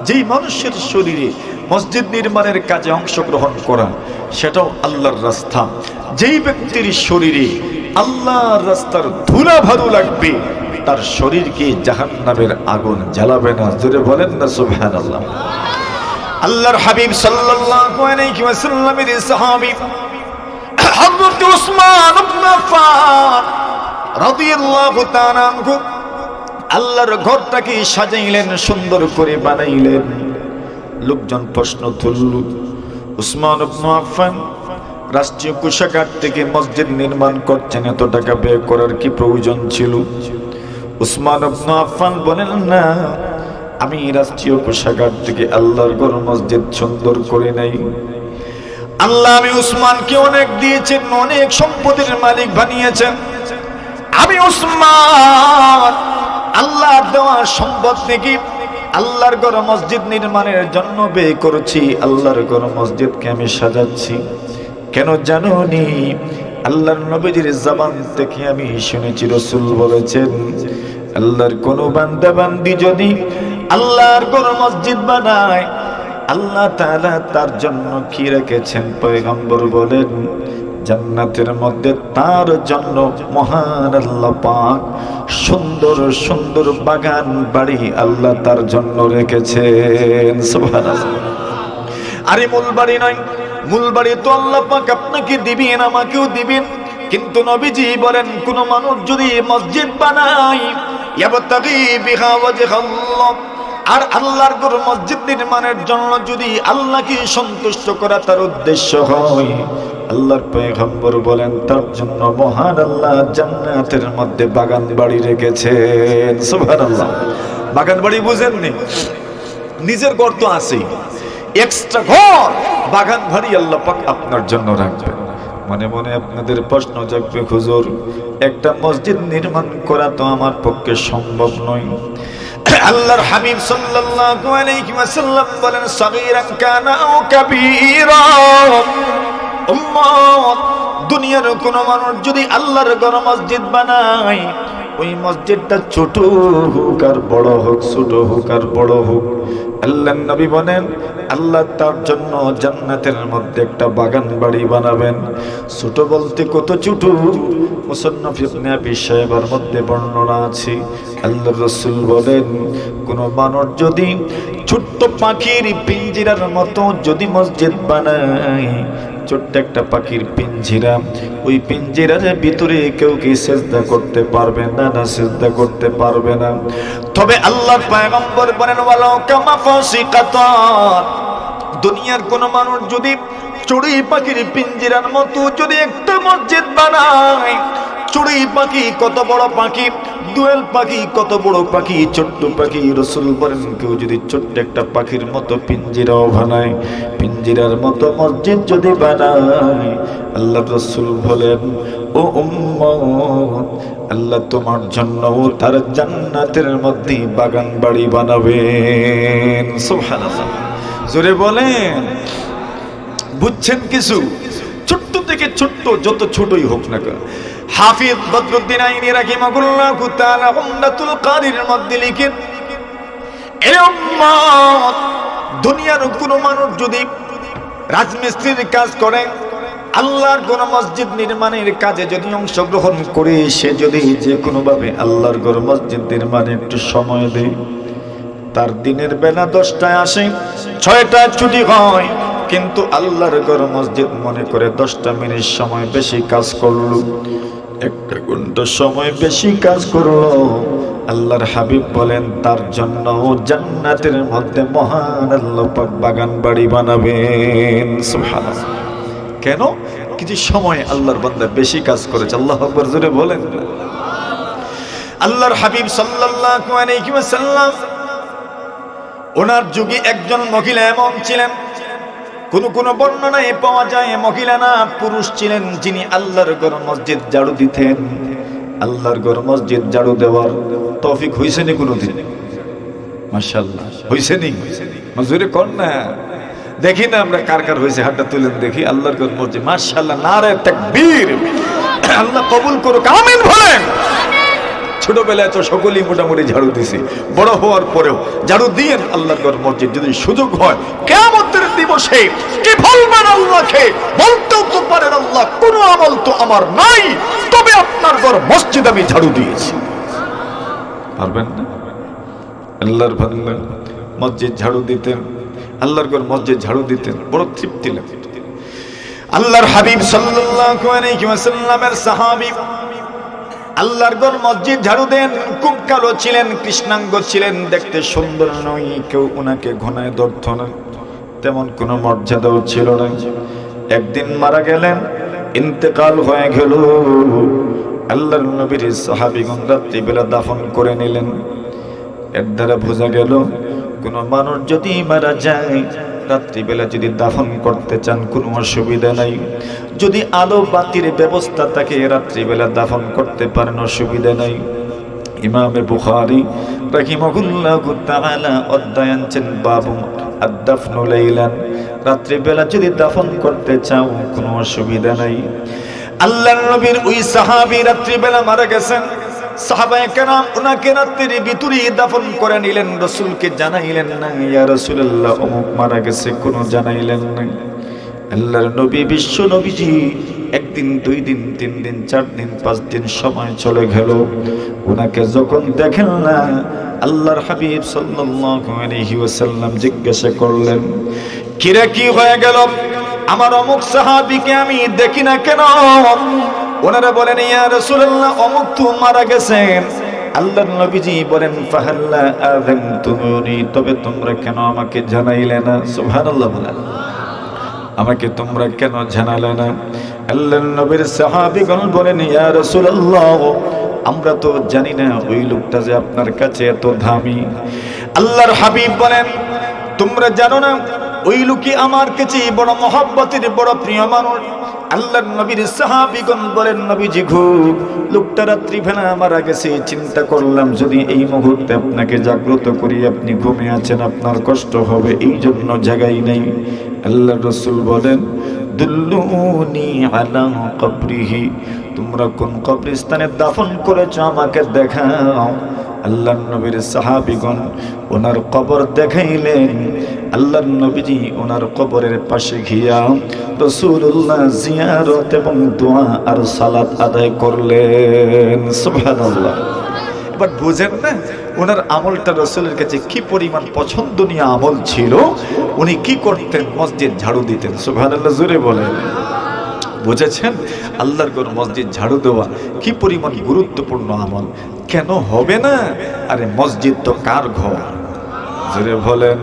যেই মানুষের শরীরে মসজিদ নির্মাণের কাজে অংশগ্রহণ করা সেটাও আল্লাহর রাস্তা। যেই ব্যক্তির শরীরে আল্লাহর রাস্তার ধুলা ভালো লাগবে তার শরীরকে জাহান্নামের আগুন জ্বালাবে না। জোরে বলেন না সুবহানাল্লাহ। আল্লাহর হাবিব সাল্লাল্লাহু আলাইহি ওয়াসাল্লামের সাহাবী হযরত উসমান ইবনে আফফান রাদিয়াল্লাহু তাআলা আনহু আল্লাহর ঘরটাকে সাজাইলেন, সুন্দর করে বানাইলেন। লোকজন প্রশ্ন তুলল, উসমান ইবনে আফফান রাষ্ট্রীয় কোষাগার থেকে মসজিদ নির্মাণ করছেন, এত টাকা ব্যয় করার কি প্রয়োজন ছিল? উসমান ইবনে আফফান বলেন, না, আমি রাষ্ট্রীয় কোষাগার থেকে আল্লাহর ঘর মসজিদ সুন্দর করে নাই। আল্লাহ আমি উসমানকে অনেক দিয়েছেন, অনেক সম্পদের মালিক বানিয়েছেন। আমি উসমান আল্লাহর দেওয়া সম্পদ থেকে আল্লাহর ঘর মসজিদ নির্মাণের জন্য ব্যয় করেছি। আল্লাহর ঘর মসজিদকে আমি সাজাচ্ছি। কেন জানোনি? আল্লাহর নবীজির জবান থেকে আমি শুনেছি, রাসূল বলেছেন, আল্লাহর কোন বান্দা বান্দি যদি আল্লাহর ঘর মসজিদ বানায়, আল্লাহ তাআলা তার জন্য কি রেখেছেন? পয়গম্বর বলেন, জান্নাতের মধ্যে তার জন্য মহান আল্লাহ পাক সুন্দর সুন্দর বাগান বাড়ি আল্লাহ তার জন্য রেখেছেন। সুবহানাল্লাহ। আরে মূল বাড়ি নয়, মূল বাড়ি তো আল্লাহ পাক আপনাকে দিবেন, আমাকেও দিবেন। কিন্তু নবীজি বলেন, কোন মানুষ যদি মসজিদ বানায় ইয়াবতাগি বিহা ওয়াজহাল্লাহ, আর আল্লাহর ঘর মসজিদ নির্মাণের জন্য যদি আল্লাহকে সন্তুষ্ট করা তার উদ্দেশ্য হয়, আল্লাহর পয়গম্বর বলেন তার জন্য মহান আল্লাহ জান্নাতের মধ্যে বাগান বাড়ি রেখেছেন। সুবহানাল্লাহ। বাগান বাড়ি বুঝেননি? নিজের ঘর তো আছে, এক্সট্রা ঘর বাগান বাড়ি আল্লাহ পাক আপনার জন্য রাখবেন। মনে মনে আপনাদের প্রশ্ন জাগবে, হুজুর একটা মসজিদ নির্মাণ করা তো আমার পক্ষে সম্ভব নয়। আল্লাহর হাবিব সাল্লাল্লাহু আলাইহি ওয়াসাল্লাম বলেন, সাগীরান কানা আও কাবীরা, উম্মত দুনিয়ার কোন মানুষ যদি আল্লাহর ঘর মসজিদ বানায়, ওই মসজিদটা ছোট হোক আর বড় হোক, ছোট হোক আর বড় হোক, আল্লাহর নবী বলেন আল্লাহ তার জন্য জান্নাতের মধ্যে একটা বাগান বাড়ি বানাবেন। ছোট বলতে কত ছোট? মুসান্নাফ ইবনে আবি শায়বার মধ্যে বর্ণনা আছে, আল্লাহর রাসূল বলেন, কোন মানুষ যদি ছোট্ট পাখির পিঞ্জিরার মতো যদি মসজিদ বানায়, ছোট্ট একটা পাখির পিঞ্জিরা, ওই পিঞ্জিরার ভিতরে কেউ কি সিজদা করতে পারবে না? না, সিজদা করতে পারবে না। তবে আল্লাহর পয়গম্বর বলেন, ওয়ালাউ কামা ফাসিকাতান, দুনিয়ার কোন মানুষ যদি চড়ুই পাখির পিঞ্জিরার মতো যদি একটা মসজিদ বানায়, চড়ুই পাখি কত বড় পাখি, দোয়েল পাখি কত বড় পাখি, ছোট্ট পাখি, রাসূল বলেন কেউ যদি ছোট্ট একটা পাখির মতো পিঞ্জিরাও বানায়, পিঞ্জিরার মতো মসজিদ যদি বানায়, আল্লাহর রাসূল বলেন, ও উম্মত, আল্লাহ তোমার জন্য তার জান্নাতের মধ্যে বাগান বাড়ি বানাবেন। সুবহানাল্লাহ। জোরে বলেন, বুঝছেন কিছু? ছোট্ট থেকে ছোট্ট, যত ছোটই হোক না কেন। হাফিজ বদরুদ্দিন আইনি রাহিমাহুল্লাহু তাআলা উমদাতুল কারির মধ্যে লিখেন, এ উম্মত দুনিয়ার কোন মানুষ যদি রাজমিস্ত্রির কাজ করে, আল্লাহর কোন মসজিদ নির্মাণের কাজে যদি অংশগ্রহণ করে, সে যদি যে কোনোভাবে আল্লাহর ঘর মসজিদ নির্মাণে একটু সময় দেয়, তার দিনের বেলা 10টায় আসে, 6টায় ছুটি হয়, কিন্তু আল্লাহর ঘর মসজিদ মনে করে 10টা মিনিট সময় বেশি কাজ করলো, 1 ঘন্টা সময় বেশি কাজ করলো, আল্লাহর হাবিব বলেন তার জন্য জান্নাতের মধ্যে মহান আল্লাহ পাক বাগান বাড়ি বানাবেন। সুবহানাল্লাহ। কেন? কিছু সময় আল্লাহর বান্দা বেশি কাজ করেছে। আল্লাহু আকবার, জোরে বলেন। আল্লাহর হাবিব সাল্লাল্লাহু আলাইহি ওয়াসাল্লাম, ওনার যুগে একজন মহিলা এমন ছিলেন, কোন বর্ণনায় পাওয়া যায় মহিলা না পুরুষ ছিলেন, যিনি আল্লাহর ঘর মসজিদ ঝাড়ু দিতেন। আল্লাহর ঘর মসজিদ ঝাড়ু দেওয়ার তৌফিক হইছে নি কোনদিন? মাশাআল্লাহ, হইছে নি? মজুরে কোন না, দেখি না আমরা কার কার হয়েছে, হাতটা তুলেন দেখি। আল্লাহর ঘর মসজিদ, মাশাআল্লাহ, নারে তাকবীর, আল্লাহ কবুল করুক, আমিন বলেন। ছোটবেলায় তো সকলেই মোটামুটি ঝাড়ু দিছে, বড় হওয়ার পরেও ঝাড়ু দিয়ে আল্লাহর ঘর মসজিদ যদি সুযোগ হয় কিয়ামতের দিবসে কি বলবেন আল্লাহকে? বলতেও তো পারেন আল্লাহ কোনো আমল তো আমার নাই, তবে আপনার ঘর মসজিদ আমি ঝাড়ু দিয়েছি। পারবেন না? আল্লাহর বান্দা মসজিদ ঝাড়ু দিতেন, আল্লাহর ঘর মসজিদ ঝাড়ু দিতেন, বড় তৃপ্তি লাগত। আল্লাহর হাবিব সাল্লাল্লাহু আলাইহি ওয়াসাল্লামের সাহাবী আল্লাহর ঘর মসজিদ ঝাড়ু দেন, খুব কালো ছিলেন, কৃষ্ণাঙ্গ ছিলেন, দেখতে সুন্দর নয়, কেউ ওনাকে ঘনায় ধরত না, তেমন কোনো মর্যাদাও ছিল না। একদিন মারা গেলেন, ইন্তেকাল হয়ে গেল। আল্লাহর নবীর সাহাবীগণ রাত্রিবেলা দাফন করে নিলেন। এর দ্বারা বোঝা গেল কোনো মানুষ যদি মারা যায়, রাত্রিবেলা যদি দাফন করতে চান কোনো অসুবিধা নাই, যদি আলো বাতির ব্যবস্থা থাকে রাত্রিবেলা দাফন করতে পারেন, অসুবিধা নাই। ইমামে বুখারী রাহিমাহুল্লাহু তাআলা অধ্যায় আনছেন বাবু আদ-দাফনু লাইলান, রাত্রিবেলা যদি দাফন করতে চাও কোনো অসুবিধা নাই। আল্লাহর নবীর ওই সাহাবী রাত্রিবেলা মারা গেছেন, সাহাবায়ে কেরাম ওনাকে রাত্রির ভিতরেই দাফন করে নিলেন, রাসূলকে জানাইলেন না, ইয়া রাসূলুল্লাহ অমুক মারা গেছে, কোনো জানাইলেন না। আল্লাহর নবী বিশ্ব নবীজি একদিন, দুই দিন, তিন দিন, 4 দিন, 5 দিন সময় চলে গেল, ওনাকে যখন দেখেন না, আল্লাহর হাবিব সাল্লাল্লাহু আলাইহি ওয়াসাল্লাম জিজ্ঞাসা করলেন, কিরে কি হয়ে গেল? আমার অমুক সাহাবীকে আমি দেখি না কেন? ওনারা বলেন, ইয়া রাসূলুল্লাহ অমুক তো মারা গেছেন। আল্লাহর নবীজি বলেন, ফাহাল্লা আযানতুমুনি, তবে তোমরা কেন আমাকে জানাইলে না? সুবহানাল্লাহ বলেন, আমাকে তোমরা কেন জানালে না? আল্লাহর নবীর সাহাবীগণ বলেন, ইয়া রাসূলুল্লাহ আমরা তো জানি না ওই লোকটা যে আপনার কাছে এত দামি। আল্লাহর হাবিব বলেন, তোমরা জানো না ওই লোকই আমার কাছে বড় মহব্বতের, বড় প্রিয় মানুষ। আল্লাহর নবীর সাহাবীগণ বলেন, নবীজি গো, লোকটা রাত্রিবেলা মারা গেছে, চিন্তা করলাম যদি এই মুহূর্তে আপনাকে জাগ্রত করি, আপনি ঘুমিয়ে আছেন, আপনার কষ্ট হবে, এই জন্য জাগাই নাই। আল্লাহর রাসূল বলেন, দুল্লুনি আলা কবরিহি, তোমরা কোন কবরস্থানে দাফন করেছো আমাকে দেখাও। আল্লাহর নবীর সাহাবীগণ ওনার কবর দেখাইলেন। আল্লাহর নবীজি ওনার কবরের পাশে গিয়া রাসূলুল্লাহ জিয়ারত এবং দোয়া আর সালাত আদায় করলেন। সুবহানাল্লাহ। এবার বুঝেন না ওনার আমলটা রাসূলের কাছে কি পরিমাণ পছন্দনীয় আমল ছিল। উনি কি করতেন? মসজিদ ঝাড়ু দিতেন। সুবহানাল্লাহ, জোরে বলেন। বুঝেছেন? আল্লাহর ঘর মসজিদ ঝাড়ু দেওয়া কি পরিমাণ গুরুত্বপূর্ণ আমল। কেন হবে না? আরে মসজিদ তো কার ঘর? জোরে বলেন,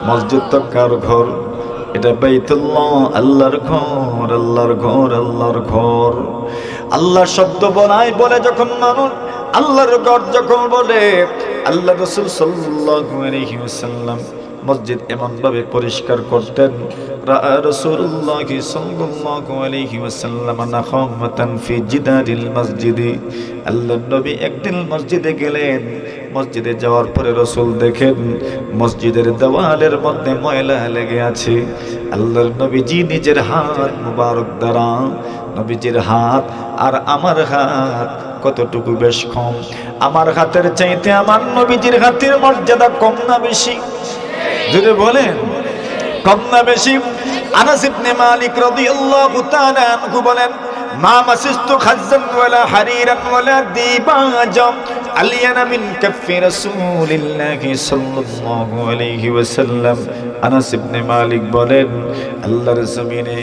মসজিদ তো কার ঘর? এটা বাইতুল্লাহ, আল্লাহর ঘর, আল্লাহর ঘর, আল্লাহর ঘর। আল্লাহ শব্দ বলে যখন মানুষ আল্লাহর ঘর যখন বলে, আল্লাহ রাসূল সাল্লাল্লাহু আলাইহি ওয়াসাল্লাম মসজিদ এমন ভাবে পরিষ্কার করতেন, রাসূলুল্লাহ সাল্লাল্লাহু আলাইহি ওয়াসাল্লাম নাখামাতান ফি জিদারিল মসজিদে। আল্লাহর নবী একদিন মসজিদে গেলেন, মসজিদে যাওয়ার পরে রাসূল দেখেন মসজিদের দেওয়ালের মধ্যে ময়লা লেগে আছে। আল্লাহর নবীজি নিজের হাত মুবারক দ্বারা, নবীজির হাত আর আমার হাত কতটুকু বেশ কম। আমার হাতের চাইতে আমার নবীজির হাতের মর্যাদা কম না বেশি? যদি বলেন কম না বেশি? আনাস ইবনে মালিক রাদিয়াল্লাহু তাআলা আনহু বলেন, মা মাসিস্তু খাজ্জান ওয়ালা হারিরান ওয়ালা দিবাজাম আলিয়ানা মিন কাফি রাসূলিল্লাহি সাল্লাল্লাহু আলাইহি ওয়াসাল্লাম। আনাস ইবনে মালিক বলেন, আল্লাহর জমিনে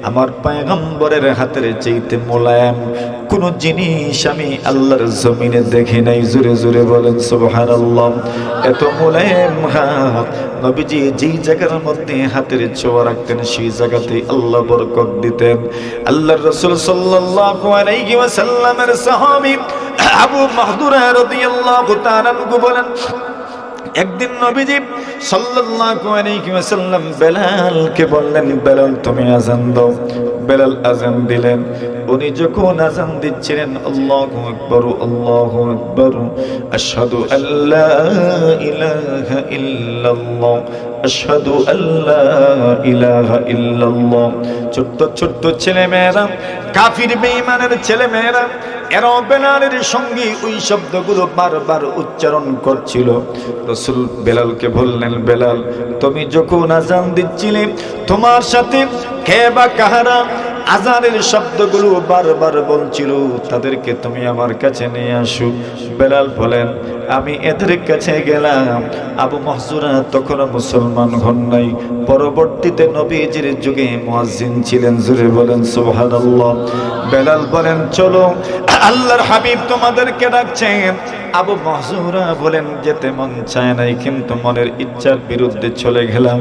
আমার পয়গম্বরের হাতের চাইতে মোলায়েম কোন জিনিস আমি আল্লাহর জমিনে দেখি নাই। জোরে জোরে বলেন সুবহানাল্লাহ। এত মোলায়েম হাত। নবীজি যেই জায়গার মধ্যে হাতের ছোঁয়া রাখতেন সেই জায়গাতে আল্লাহ বরকত দিতেন। আল্লাহর রাসূল সাল্লাল্লাহু আলাইহি ওয়াসাল্লামের সাহাবী আবু মাহদুরা রাদিয়াল্লাহু তাআলা আনহু বলেন, একদিন নবীজি সাল্লাল্লাহু আলাইহি ওয়াসাল্লাম বেলালকে বললেন, বেলাল তুমি আযান দাও। বেলাল আযান দিলেন। উনি যখন আযান দিচ্ছিলেন, আল্লাহু আকবার আল্লাহু আকবার, আশহাদু আল্লা ইলাহা ইল্লাল্লাহ, আশহাদু আল্লা ইলাহা ইল্লাল্লাহ। ছোট্ট ছোট্ট ছেলে মেয়েরা, কাফির বেঈমানের ছেলে মেয়েরা, এরা বেলালের সঙ্গে ওই শব্দগুলো বারবার উচ্চারণ করছিল। রাসূল বেলালকে বললেন, বেলাল তুমি যখন আযান দিচ্ছিলে, তোমার সাথে কে বা কাহারা আযানের শব্দগুলো বারবার বলছিল, তাদেরকে তুমি আমার কাছে নিয়ে আসো। বেলাল বলেন, আমি এদের কাছে গেলাম। আবু মাহজুরা তখন মুসলমান হন নাই, পরবর্তীতে নবীজির যুগে মুয়াজ্জিন ছিলেন। জোরে বলেন সুবহানাল্লাহ। বেলাল বলেন, চলো আল্লাহর হাবিব তোমাদেরকে ডাকছেন। আবু মাহজুরা বলেন, যেতে মন চায় নাই, কিন্তু মনের ইচ্ছার বিরুদ্ধে চলে গেলাম।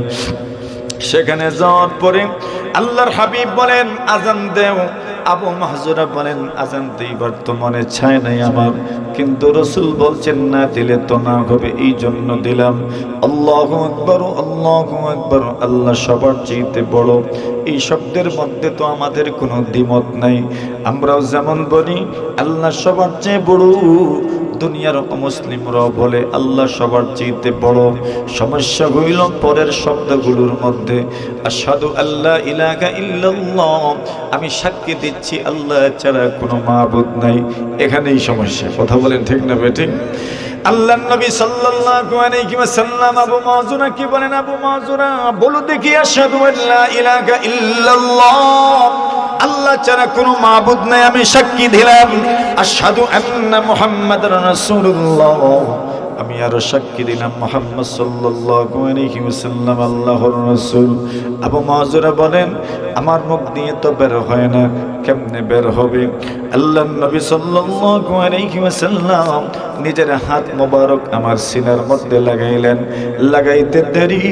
সেখানে যাওয়ার পরে আল্লাহর হাবিব বলেন, আযান দেও। আবু মাহজুরা বলেন, আযান দিবার তো মনে চায় নাই আমার, কিন্তু রাসূল বলছেন না দিলে তো না হবে, এই জন্য দিলাম। আল্লাহু আকবার আল্লাহু আকবার, আল্লাহ সবার চেয়ে বড়। এই শব্দের মধ্যে তো আমাদের কোনো দ্বিমত নাই। আমরাও যেমন বলি আল্লাহ সবার চেয়ে বড়, দুনিয়ার অমুসলিমরাও বলে আল্লাহ সবার চেয়ে বড়। সমস্যা হইল পরের শব্দগুলোর মধ্যে, আশহাদু আল্লা ইলাহা ইল্লাল্লাহ, আমি সাক্ষী দিচ্ছি আল্লাহ ছাড়া কোনো মাবুদ নাই। এখানেই সমস্যা। কথা বলেন ঠিক না বেঠিক? আল্লাহর নবী সাল্লাল্লাহু আলাইহি ওয়াসাল্লাম আবু মাহজুরা কি বলেন, আবু মাহজুরা বলো দেখি, আশহাদু আল্লা ইলাহা ইল্লাল্লাহ, আল্লাহ ছাড়া কোনো মাবুদ নাই, আমি সাক্ষী দিলাম। আশহাদু আন্না মুহাম্মাদার রাসূলুল্লাহ, আমি আরো সাক্ষী দিলাম মুহাম্মদ সাল্লাল্লাহু আলাইহি ওয়াসাল্লাম আল্লাহর রাসূল। আবু মাহজুরা বলেন, আমার মুখ দিয়ে তো বের হয় না, কেমনে বের হবে? আল্লাহর নবী সাল্লাল্লাহু আলাইহি ওয়াসাল্লাম নিজের হাত মোবারক আমার সিনার মধ্যে লাগাইলেন। লাগাইতে দেরি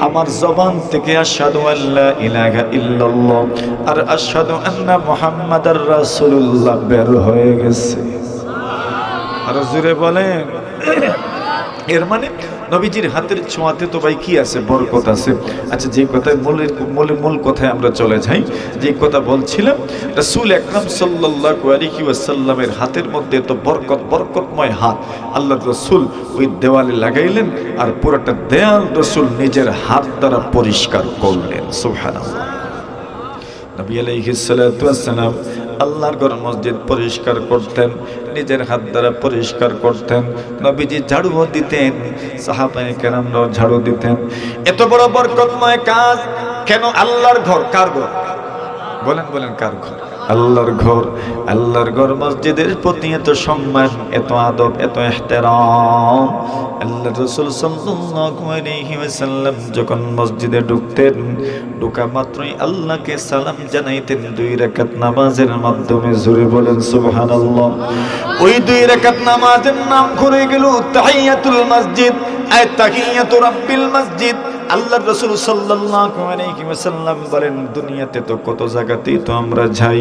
আমার জবান থেকে আশহাদু আল্লা ইলাহা ইল্লাল্লাহ আর আশহাদু আন্না মুহাম্মাদার রাসূলুল্লাহ বের হয়ে গেছে। আর জোরে বলেন। এর মানে নবীজির হাতের ছোঁয়াতে তো ভাই কি আছে, বরকত আছে। আচ্ছা, যে কথায় মূল কথায় আমরা চলে যাই, যে কথা বলছিলাম, রাসূল আকরাম সাল্লাল্লাহু আলাইহি ওয়াসাল্লামের হাতের মধ্যে তো বরকতময় হাত। আল্লাহ রাসূল ওই দেওয়ালে লাগাইলেন, আর পুরোটা দেয়াল রাসূল নিজের হাত দ্বারা পরিষ্কার করলেন। সুবহানাল্লাহ। নবী আলাইহিস সালাতু ওয়াস সালাম আল্লাহর ঘর মসজিদ পরিষ্কার করতেন, নিজের হাত দ্বারা পরিষ্কার করতেন। নবীজি ঝাড়ুও দিতেন, সাহাবায়ে কেরামরাও ঝাড়ু দিতেন। এত বড় বরকতময় কাজ কেন? আল্লাহর ঘর কার ঘর? বলেন বলেন, কার ঘর? আল্লাহর ঘর। আল্লাহর ঘর মসজিদের প্রতি এত সম্মান, এত আদব, এত ইহতিরাম। আল্লাহ রাসূল সাল্লাল্লাহু আলাইহি ওয়াসাল্লাম যখন মসজিদে ঢুকতেন, ঢোকা মাত্রই আল্লাহকে সালাম জানাইতেন 2 রাকাত নামাজের মাধ্যমে। জোরে বলেন সুবহানাল্লাহ। ওই 2 রাকাত নামাজের নাম করে গেল তাহিয়াতুল মসজিদ, আয় তাহিয়াতু রাব্বিল মসজিদ। আল্লাহর রাসূল সাল্লাল্লাহু আলাইহি ওয়াসাল্লাম বলেন, দুনিয়াতে তো কত জায়গাতেই তো আমরা যাই,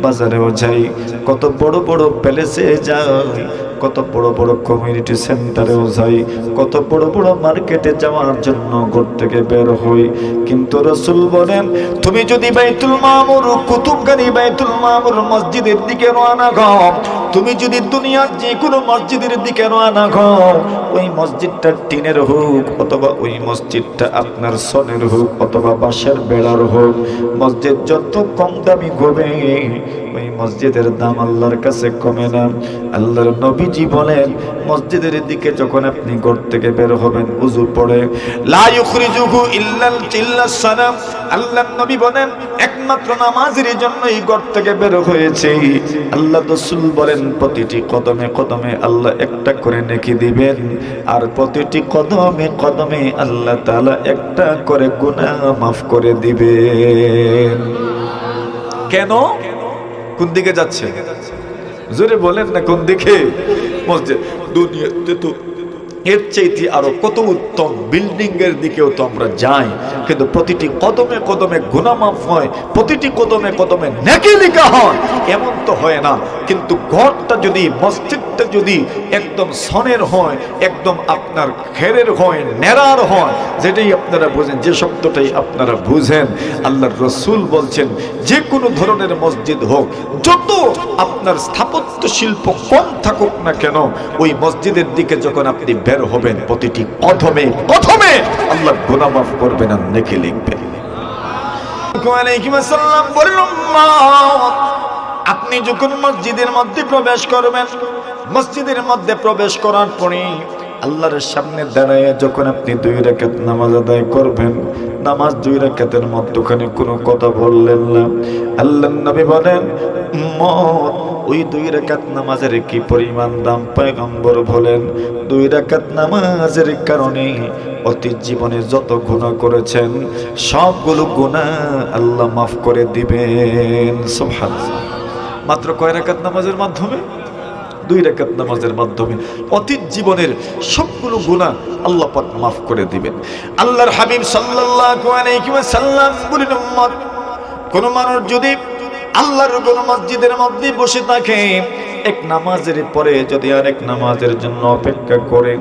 বাজারেও যাই, কত বড় বড় প্যালেসে যাই, কত বড় বড় কমিউনিটি সেন্টারেও যাই, কত বড় বড় মার্কেটে যাওয়ার জন্য ঘর থেকে বের হই, কিন্তু রাসূল বলেন, তুমি যদি বাইতুল মামুর, কুতুবখানি বাইতুল মামুর মসজিদের দিকে রওনা হও, তুমি যদি দুনিয়ার যে কোনো মসজিদের দিকে রওনা হও, ওই মসজিদটা টিনের হোক অথবা ওই মসজিদটা আপনার সনের হোক অথবা বাঁশের বেড়ার হোক, মসজিদ যত কম দামি হবে ওই মসজিদের দাম আল্লাহর কাছে কমে না। আল্লাহর নবীজি বলেন, মসজিদের দিকে যখন আপনি ঘর থেকে বের হবেন, ওযু পড়ে, লা ইউখরিজুহু ইল্লা সালাম, আল্লাহর নবী বলেন একমাত্র নামাজের জন্যই ঘর থেকে বের হয়েছে। আল্লাহ রাসূল বলেন, প্রতিটি কদমে কদমে আল্লাহ একটা করে নেকি দিবেন, আর প্রতিটি কদমে কদমে আল্লাহ তাআলা একটা করে গুনাহ মাফ করে দিবেন। কেন? কোন দিকে যাচ্ছে? জোরে বলেন না, কোন দিকে? মসজিদ। দুনিয়াতে তো এর চাইতে আরো কত উত্তম বিল্ডিং এর দিকেও তো আমরা যাই, কিন্তু প্রতিটি কদমে কদমে গুনাহ মাফ হয়, প্রতিটি কদমে কদমে নেকি লেখা হয়, এমন তো হয় না। কিন্তু ঘরটা যদি, মসজিদটা যদি একদম সনের হয়, একদম আপনার ঘেরের হয়, নেড়ার হয়, যেটাই আপনারা বুঝেন, যে শব্দটাই আপনারা বুঝেন, আল্লাহর রাসূল বলছেন যে কোনো ধরনের মসজিদ হোক, যত আপনার স্থাপত্য শিল্প কম থাকুক না কেন, ওই মসজিদের দিকে যখন আপনি বের হবেন, প্রতিটি কদমে কদমে আল্লাহ গুনাহ মাফ করবেন আর নেকি লিখবেন। আপনি যখন মসজিদের মধ্যে প্রবেশ করবেন, মসজিদের মধ্যে প্রবেশ করার পরে আল্লাহর সামনে দাঁড়ায় যখন আপনি 2 রাকাত নামাজ আদায় করবেন, নামাজ 2 রাকাতের মধ্যখানে কোনো কথা বললেন না। আল্লাহর নবী বলেন, উম্মত, ওই 2 রাকাত নামাজের কি পরিমাণ দাম? পয়গম্বর বলেন, 2 রাকাত নামাজের কারণে অতীত জীবনে যত গুনাহ করেছেন সবগুলো গুনাহ আল্লাহ মাফ করে দিবেন। সুবহানাল্লাহ। মাত্র কয় রাকাত নামাজের মাধ্যমে? 2 রাকাত নামাজের মাধ্যমে অতীত জীবনের সবগুলো গুনাহ আল্লাহ পাক মাফ করে দিবেন। আল্লাহর হাবিব সাল্লাল্লাহু আলাইহি ওয়াসাল্লাম বলেন, উম্মত, কোন মানুষ যদি আল্লাহর কোন মসজিদের মধ্যে বসে থাকে, এক নামাজের পরে যদি আরেক নামাজের জন্য অপেক্ষা করে,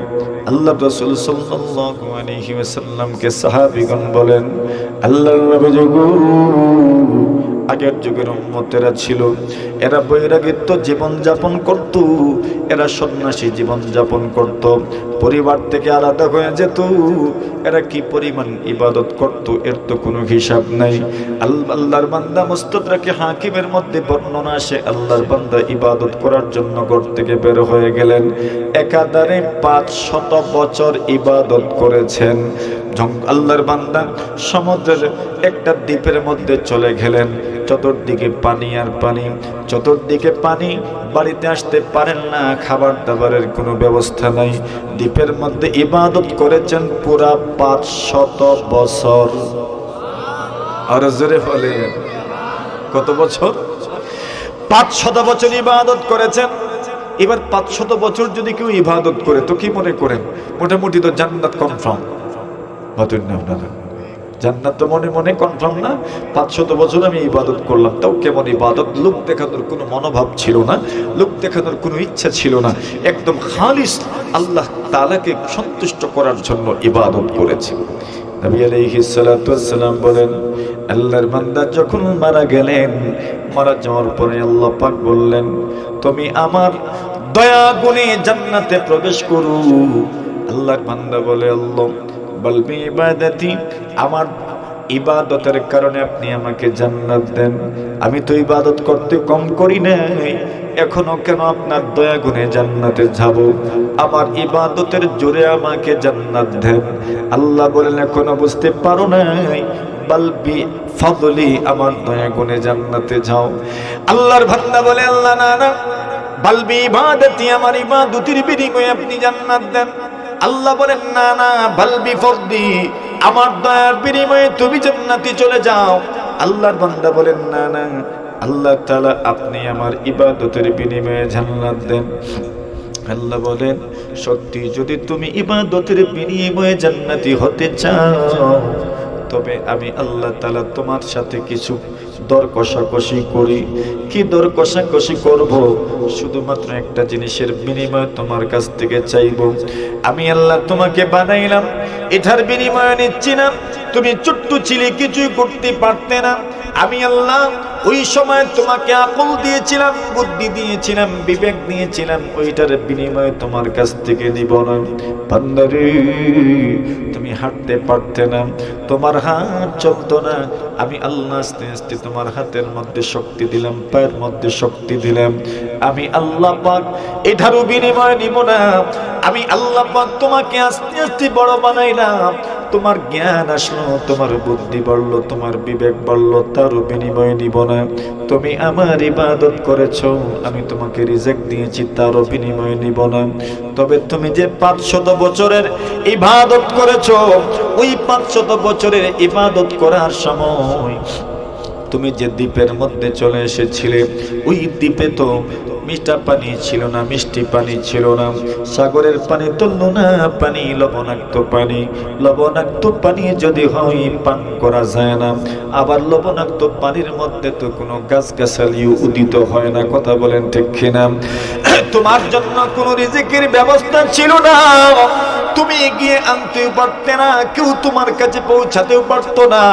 আল্লাহ রাসূল সাল্লাল্লাহু আলাইহি ওয়াসাল্লামকে সাহাবীগণ বলেন, আল্লাহর নবী আগের যুগের উম্মতেরা ছিল, এরা বৈরাগীত্ব জীবন যাপন করত, এরা সন্ন্যাসী জীবন যাপন করত, পরিবার থেকে আলাদা হয়ে যেত, এরা কি পরিমাণ ইবাদত করত এর তো কোনো হিসাব নাই। আল্লাহর বান্দা মুস্তাদরাকে হাকিমের মধ্যে বর্ণনা আসে, আল্লাহর বান্দা ইবাদত করার জন্য ঘর থেকে বের হয়ে গেলেন, একাধারে 500 বছর ইবাদত করেছেন। আল্লাহর বান্দা সমুদ্রের একটা দ্বীপের মধ্যে চলে গেলেন, চতুর্দিকে পানি আর পানি, চতুর্দিকে পানি, বাড়িতে আসতে পারেন না, খাবার দাবারের কোনো ব্যবস্থা নাই, দ্বীপের মধ্যে ইবাদত করেছেন পুরা 500 বছর। আর জোরে বলেন, কত বছর? 500 বছর ইবাদত করেছেন। এবার 500 বছর যদি কেউ ইবাদত করে তো কি মনে করেন? মোটামুটি তো জান্নাত কনফার্ম। জান্নাত তো মনে মনে কনফার্ম না? 500 বছর আমি ইবাদত করলাম, তাও কেমন ইবাদত? লোক দেখানোর কোনো মনোভাব ছিল না, লোক দেখানোর কোনো ইচ্ছা ছিল না, একদম খালিস আল্লাহ তাআলাকে সন্তুষ্ট করার জন্য ইবাদত করেছে। নবী আলাইহিস সালাতু ওয়াস সালাম বলেন, আল্লাহর বান্দা যখন মারা গেলেন, মারা যাওয়ার পরে আল্লাহ পাক বললেন, তুমি আমার দয়া গুণে জান্নাতে প্রবেশ করো। আল্লাহর বান্দা বলে, আল্লাহ বলবি ইবাদতি, আমার ইবাদতের কারণে আপনি আমাকে জান্নাত দেন, আমি তো ইবাদত করতে কম করি নাই, এখনো কেন আপনার দয়া গুণে জান্নাতে যাব? আমার ইবাদতের জোরে আমাকে জান্নাত দেন। আল্লাহ বলেন, এখনো বুঝতে পারো নাই? বলবি ফাদলি, আমার দয়া গুণে জান্নাতে যাও। আল্লাহর বান্দা বলে, আল্লাহ না না, বলবি ইবাদতি, আমার ইবাদতের বিনিময়ে আপনি জান্নাত দেন। আল্লাহ বলেন, না না, বলবি ফদলি, আমার দয়ার বিনিময়ে তুমি জান্নাতে চলে যাও। আল্লাহর বান্দা বলেন, না না, আল্লাহ তাআলা আপনি আমার ইবাদতের বিনিময়ে জান্নাত দেন। আল্লাহ বলেন, সত্যি যদি তুমি ইবাদতের বিনিময়ে জান্নাতি হতে চাও, তবে আমি আল্লাহ তাআলা তোমার সাথে কিছু দর কষাকষি করি। কি দর কষাকষি করব? শুধুমাত্র একটা জিনিসের বিনিময়ে তোমার কাছ থেকে চাইব। আমি আল্লাহ তোমাকে বানাইলাম, এটার বিনিময়ে নিচ্ছি না। তুমি ছোট্ট ছিলে, কিছুই করতে পারতে না। আমি আল্লাহ ওই সময় তোমাকে আকল দিয়েছিলাম, বুদ্ধি দিয়েছিলাম, বিবেক দিয়েছিলাম, ওইটার বিনিময়ে তোমার কাছ থেকে নিব না। বান্দারে, তুমি হাঁটতে পারতে না, তোমার হাত চলতো না, আমি আল্লাহ আস্তে আস্তে তোমার হাতের মধ্যে শক্তি দিলাম, পায়ের মধ্যে শক্তি দিলাম। আমি আল্লাহ পাক এটারও বিনিময় নিব না। আমি আল্লাহ পাক তোমাকে আস্তে আস্তে বড় বানাইলাম, তোমার জ্ঞান আসলো, তোমার বুদ্ধি বাড়লো, তোমার বিবেক বাড়লো, তারও বিনিময় নিব না। তুমি আমার ইবাদত করেছো, আমি তোমাকে রিজিক দিয়েছি, তারও বিনিময় নিব না। তবে তুমি যে 500 বছরের ইবাদত করেছো, ওই 500 বছরের ইবাদত করার সময় তুমি যে দ্বীপের মধ্যে চলে এসেছিলে ওই দ্বীপে তো মিঠা পানি ছিল না, মিষ্টি পানি ছিল না, সাগরের পানি তো নোনা পানি, লবণাক্ত পানি। লবণাক্ত পানি যদি হয় পান করা যায় না, আবার লবণাক্ত পানির মধ্যে তো কোনো গাছগাছালিও উদিত হয় না। কথা বলেন ঠিক কিনা? তোমার জন্য কোনো রিজিকের ব্যবস্থা ছিল না, তুমি গিয়ে আনতেও পারতে না, কেউ তোমার কাছে পৌঁছাতেও পারতো না।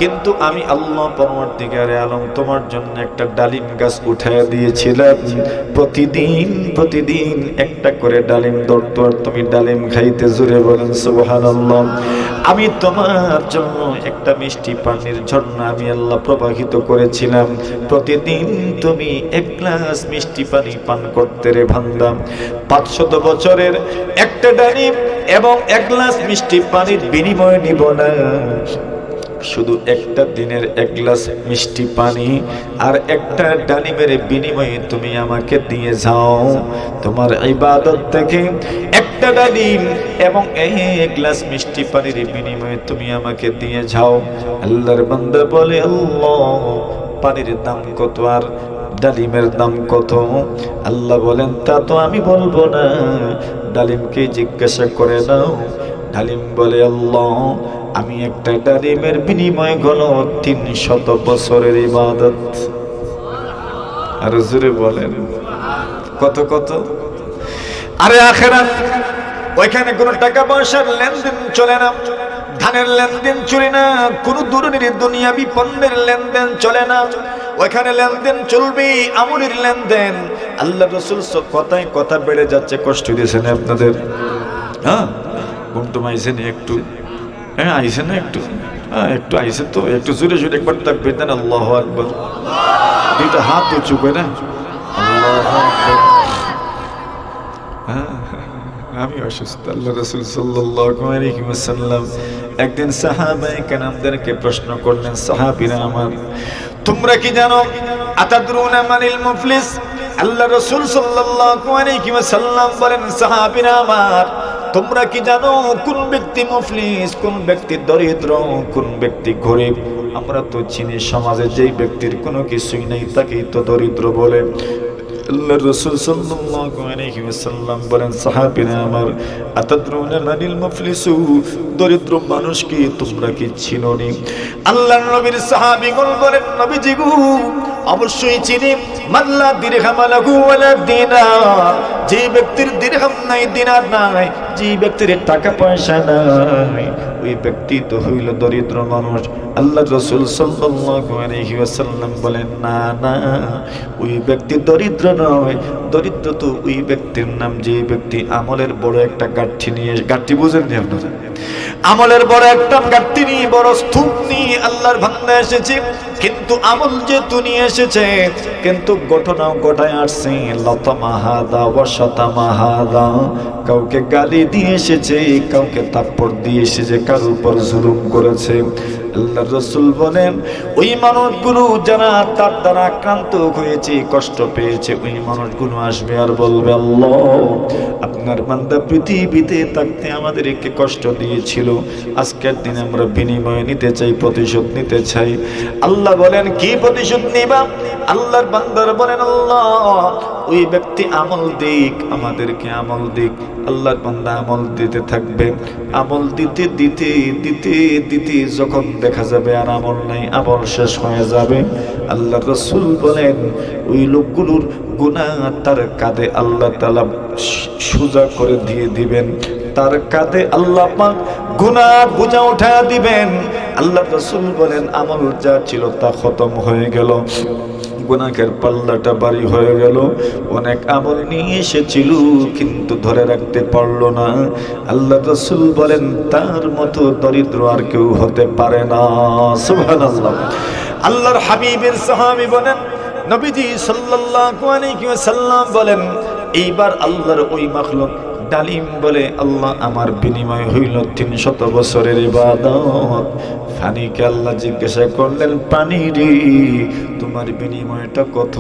কিন্তু আমি আল্লাহ পরবর্তীকারে আলম তোমার জন্য একটা ডালিম গাছ উঠায় দিয়েছিলাম। প্রতিদিন একটা করে ডালিম ধরতো আর তুমি ডালিম খাইতে। জোরে বলেন সুবহানাল্লাহ। আমি তোমার জন্য একটা মিষ্টি পানির ঝর্ণা আমি আল্লাহ প্রবাহিত করেছিলাম। প্রতিদিন তুমি এক গ্লাস মিষ্টি পানি পান করতে রে বান্দা। 500 বছরের একটা ডালিম এবং এক গ্লাস মিষ্টি পানির বিনিময় নিব না, শুধু একটা দিনের এক গ্লাস মিষ্টি পানি আর একটা ডালিমের বিনিময়ে তুমি আমাকে দিয়ে যাও। তোমার ইবাদত থেকে একটা ডালিম এবং এক গ্লাস মিষ্টি পানির বিনিময়ে তুমি আমাকে দিয়ে যাও। আল্লাহর বান্দা বলে, আল্লাহ পানির দাম কত আর ডালিমের দাম কত? আল্লাহ বলেন, তা তো আমি বলবো না, ডালিমকে জিজ্ঞাসা করে নাও। ডালিম বলে, আল্লাহ আমি একটা ডালিমের বিনিময় হলো 300 বছরের ইবাদত। আর জোরে বলেন কত কত? আরে আখিরাত, ওইখানে কোনো টাকা পয়সার লেনদেন চলে না, ধানের লেনদেন চলে না, কোনো ধরনের দুনিয়াবি পণ্যের লেনদেন চলে না। ওইখানে লেনদেন চলবে আমলের লেনদেন। আল্লাহ রাসূল কথায় কথা বেড়ে যাচ্ছে। কষ্ট দিয়েছেন আপনাদের? হ্যাঁ, ঘুমটুম আইসেন একটু? হ্যাঁ আইসেন না একটু? হ্যাঁ একটু আইসেন তো, একটু জোরে জোরে একবার তাকবীর দেন, আল্লাহু আকবার। দুইটা হাত উঁচু করে, আল্লাহু আকবার। হ্যাঁ, আমি অসুস্থ। আল্লাহ রাসূল সাল্লাল্লাহু আলাইহি ওয়াসাল্লাম একদিন সাহাবায়ে কেরামদেরকে প্রশ্ন করলেন, সাহাবীরা আমার, তোমরা কি জানো আতাদরুনা মানিল মুফলিস? আল্লাহ রাসূল সাল্লাল্লাহু আলাইহি ওয়াসাল্লাম বলেন, সাহাবীরা আমার, তোমরা কি জানো কোন ব্যক্তি মুফলিস, কোন ব্যক্তি দরিদ্র, কোন ব্যক্তি গরিব? আমরা তো চিনি সমাজে যেই ব্যক্তির কোনো কিছুই নেই তাকেই তো দরিদ্র বলে। আল্লাহ রাসূল সাল্লাল্লাহু আলাইহি ওয়াসাল্লাম বলেন, সাহাবীরা আমার, আতাদরুনা মানিল মুফলিসু? দরিদ্র মানুষ কি তোমরা কি চিনোনি? আল্লাহর নবীর সাহাবীগণ বলেন, নবীজি গো অবশ্যই চিনি। মাল্লা দিরহাম লাহু ওয়ালা দিনার, যে ব্যক্তির দিরহাম নাই, দিনার নাই, যে ব্যক্তির টাকা পয়সা নাই, ওই ব্যক্তি তো হইল দরিদ্র মানুষ। আল্লাহ রাসূল সাল্লাল্লাহু আলাইহি ওয়াসাল্লাম বলেন, না না, ওই ব্যক্তি দরিদ্র নয়, দরিদ্র তো ওই ব্যক্তির নাম যে ব্যক্তি আমলের বড় একটা গাঁঠি নিয়ে, গাঁঠি বুঝেননি আপনারা? আমলের বড় একটা গাঁঠি নিয়ে, বড় স্তূপ নিয়ে আল্লাহর বান্দা এসেছে, কিন্তু আমল যেহেতু নিয়ে এসেছে, কিন্তু ঘটনাও ঘটায় আসছে। লতামাহাদা ওয়াশাতামাহাদা, কাউকে গালি দিয়ে এসেছে, কাউকে থাপ্পড় দিয়ে এসেছে, কার উপর জুলুম করেছে। আল্লাহ রাসূল বলেন, ওই মানুষগুলো যারা তার দ্বারা আক্রান্ত হয়েছে, কষ্ট পেয়েছে, ওই মানুষগুলো আসবে আর বলবে, আল্লাহ আপনার বান্দা পৃথিবীতে থাকতে আমাদেরকে কষ্ট দিয়েছিল, আজকের দিন আমরা বিনিময় নিতে চাই, প্রতিশোধ নিতে চাই। আল্লাহ বলেন, কি প্রতিশোধ নিবা? আল্লাহর বান্দার বলেন, আল্লাহ ওই ব্যক্তি আমল দিক, আমাদেরকে আমল দিক। আল্লাহর বান্দা আমল দিতে থাকবে, আমল দিতে দিতে দিতে দিতে যখন দেখা যাবে আর আমল নাই, আমল শেষ হয়ে যাবে, আল্লাহ রাসূল বলেন, ওই লোকগুলোর গুনাহ তার কাঁধে আল্লাহ তাআলা সোজা করে দিয়ে দিবেন। তার কাঁধে আল্লাহ পাক গুনাহ বোঝা উঠায়া দিবেন। আল্লাহ রাসূল বলেন, আমল যা ছিল তা খতম হয়ে গেল, গুনাহের পাল্লাটা ভারী হয়ে গেল। অনেক আমল নিয়ে এসেছিল কিন্তু ধরে রাখতে পারলো না। আল্লাহ রাসূল বলেন, তার মতো দরিদ্র আর কেউ হতে পারে না। সুবহানাল্লাহ। আল্লাহর হাবিবের সাহাবী বলেন, নবীজি সাল্লাল্লাহু আলাইহি ওয়াসাল্লাম বলেন, এইবার আল্লাহর ওই মাখলুক ডালিম বলে, আল্লাহ আমার বিনিময় হইল 300 বছরের ইবাদত। পানিকে আল্লাহ জিজ্ঞাসা করলেন, পানি রে তোমার বিনিময়টা কত?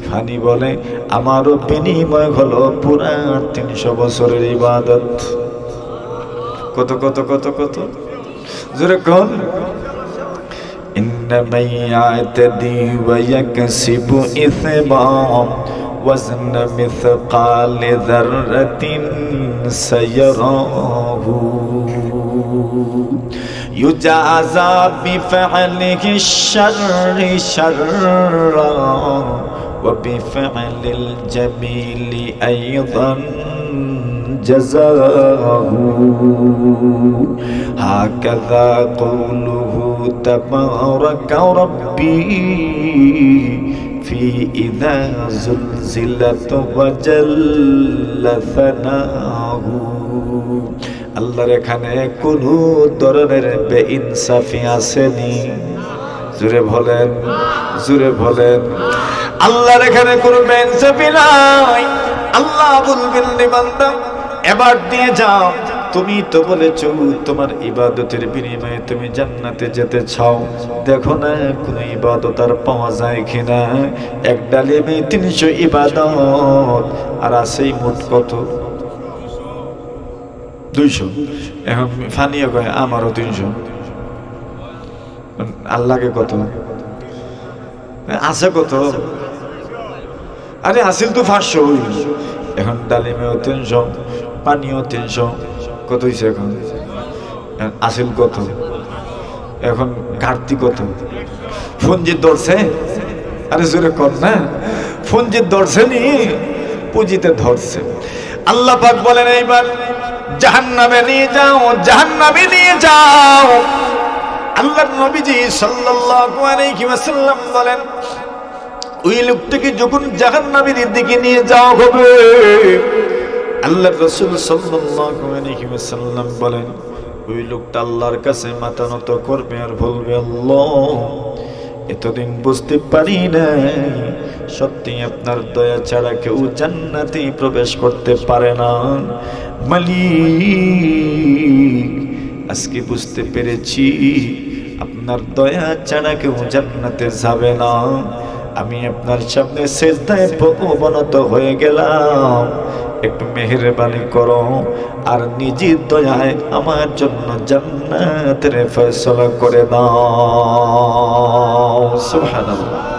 পানি বলে, আমারও বিনিময় হলো পুরা 300 বছরের ইবাদত। কত কত কত কত? জোরে কোন? إن من يعتدي ويكسب إثما وزن مثقال ذرة سيراه يجازى بفعله الشر شرا وبفعل الجميل أيضا جزاءه هكذا قوله تبارك ربي في إذا زلزلت وجل ثناه আল্লাহর এখানে কোন ধরনের বেইনসাফি আসেনি। জোরে বলেন, জোরে বলেন। আল্লাহর এখানে কোন বেইনসাফি নাই। আল্লাহ বলবেন রে বান্দা এবার দিয়ে যাও, তুমি তো বলেছো তোমার ইবাদতের বিনিময়ে তুমি জান্নাতে যেতে চাও, দেখো না কোন ইবাদত আর পাওয়া যায় কিনা। এক ডালিমে 300 ইবাদত আর আছে মোট কত? 200। এখন ফানিয়ে কয় আমারও 300, আল্লাহকে কত আছে? কত? আরে আসিল তো 500। এখন ডালিমেও 300, পানিও 300, কত হয়েছে? এখন আসিল কত? এখন ঘাটতি কত? ফঞ্জিত ধরছে? আরে জোরে কর না, ফঞ্জিত ধরছে নি, পুঁজিতে ধরছে। আল্লাহ পাক বলেন এইবার জাহান্নামে নিয়ে যাও, জাহান্নামে নিয়ে যাও। আল্লাহর নবীজি সাল্লাল্লাহু আলাইহি ওয়াসাল্লাম বলেন ওই লোকটাকে যখন জাহান্নামের দিকে নিয়ে যাওয়া হবে, আল্লাহর রাসূল সাল্লাল্লাহু আলাইহি ওয়াসাল্লাম বলেন ওই লোকটা আল্লাহর কাছে মাথা নত করবে আর বলবে, আল্লাহ এতদিন বুঝতে পারি না সত্যি আপনার দয়া ছাড়া কেউ জান্নাতে প্রবেশ করতে পারে না। মালিক আজকে বুঝতে পেরেছি আপনার দয়া ছাড়া কেউ জান্নাতে যাবে না। আমি আপনার সামনে সিজদায় অবনত হয়ে গেলাম, একটু মেহেরবানি করো আর নিজের দয়ায় আমার জন্য জান্নাতের ফয়সালা করে দাও। সুবহানাল্লাহ।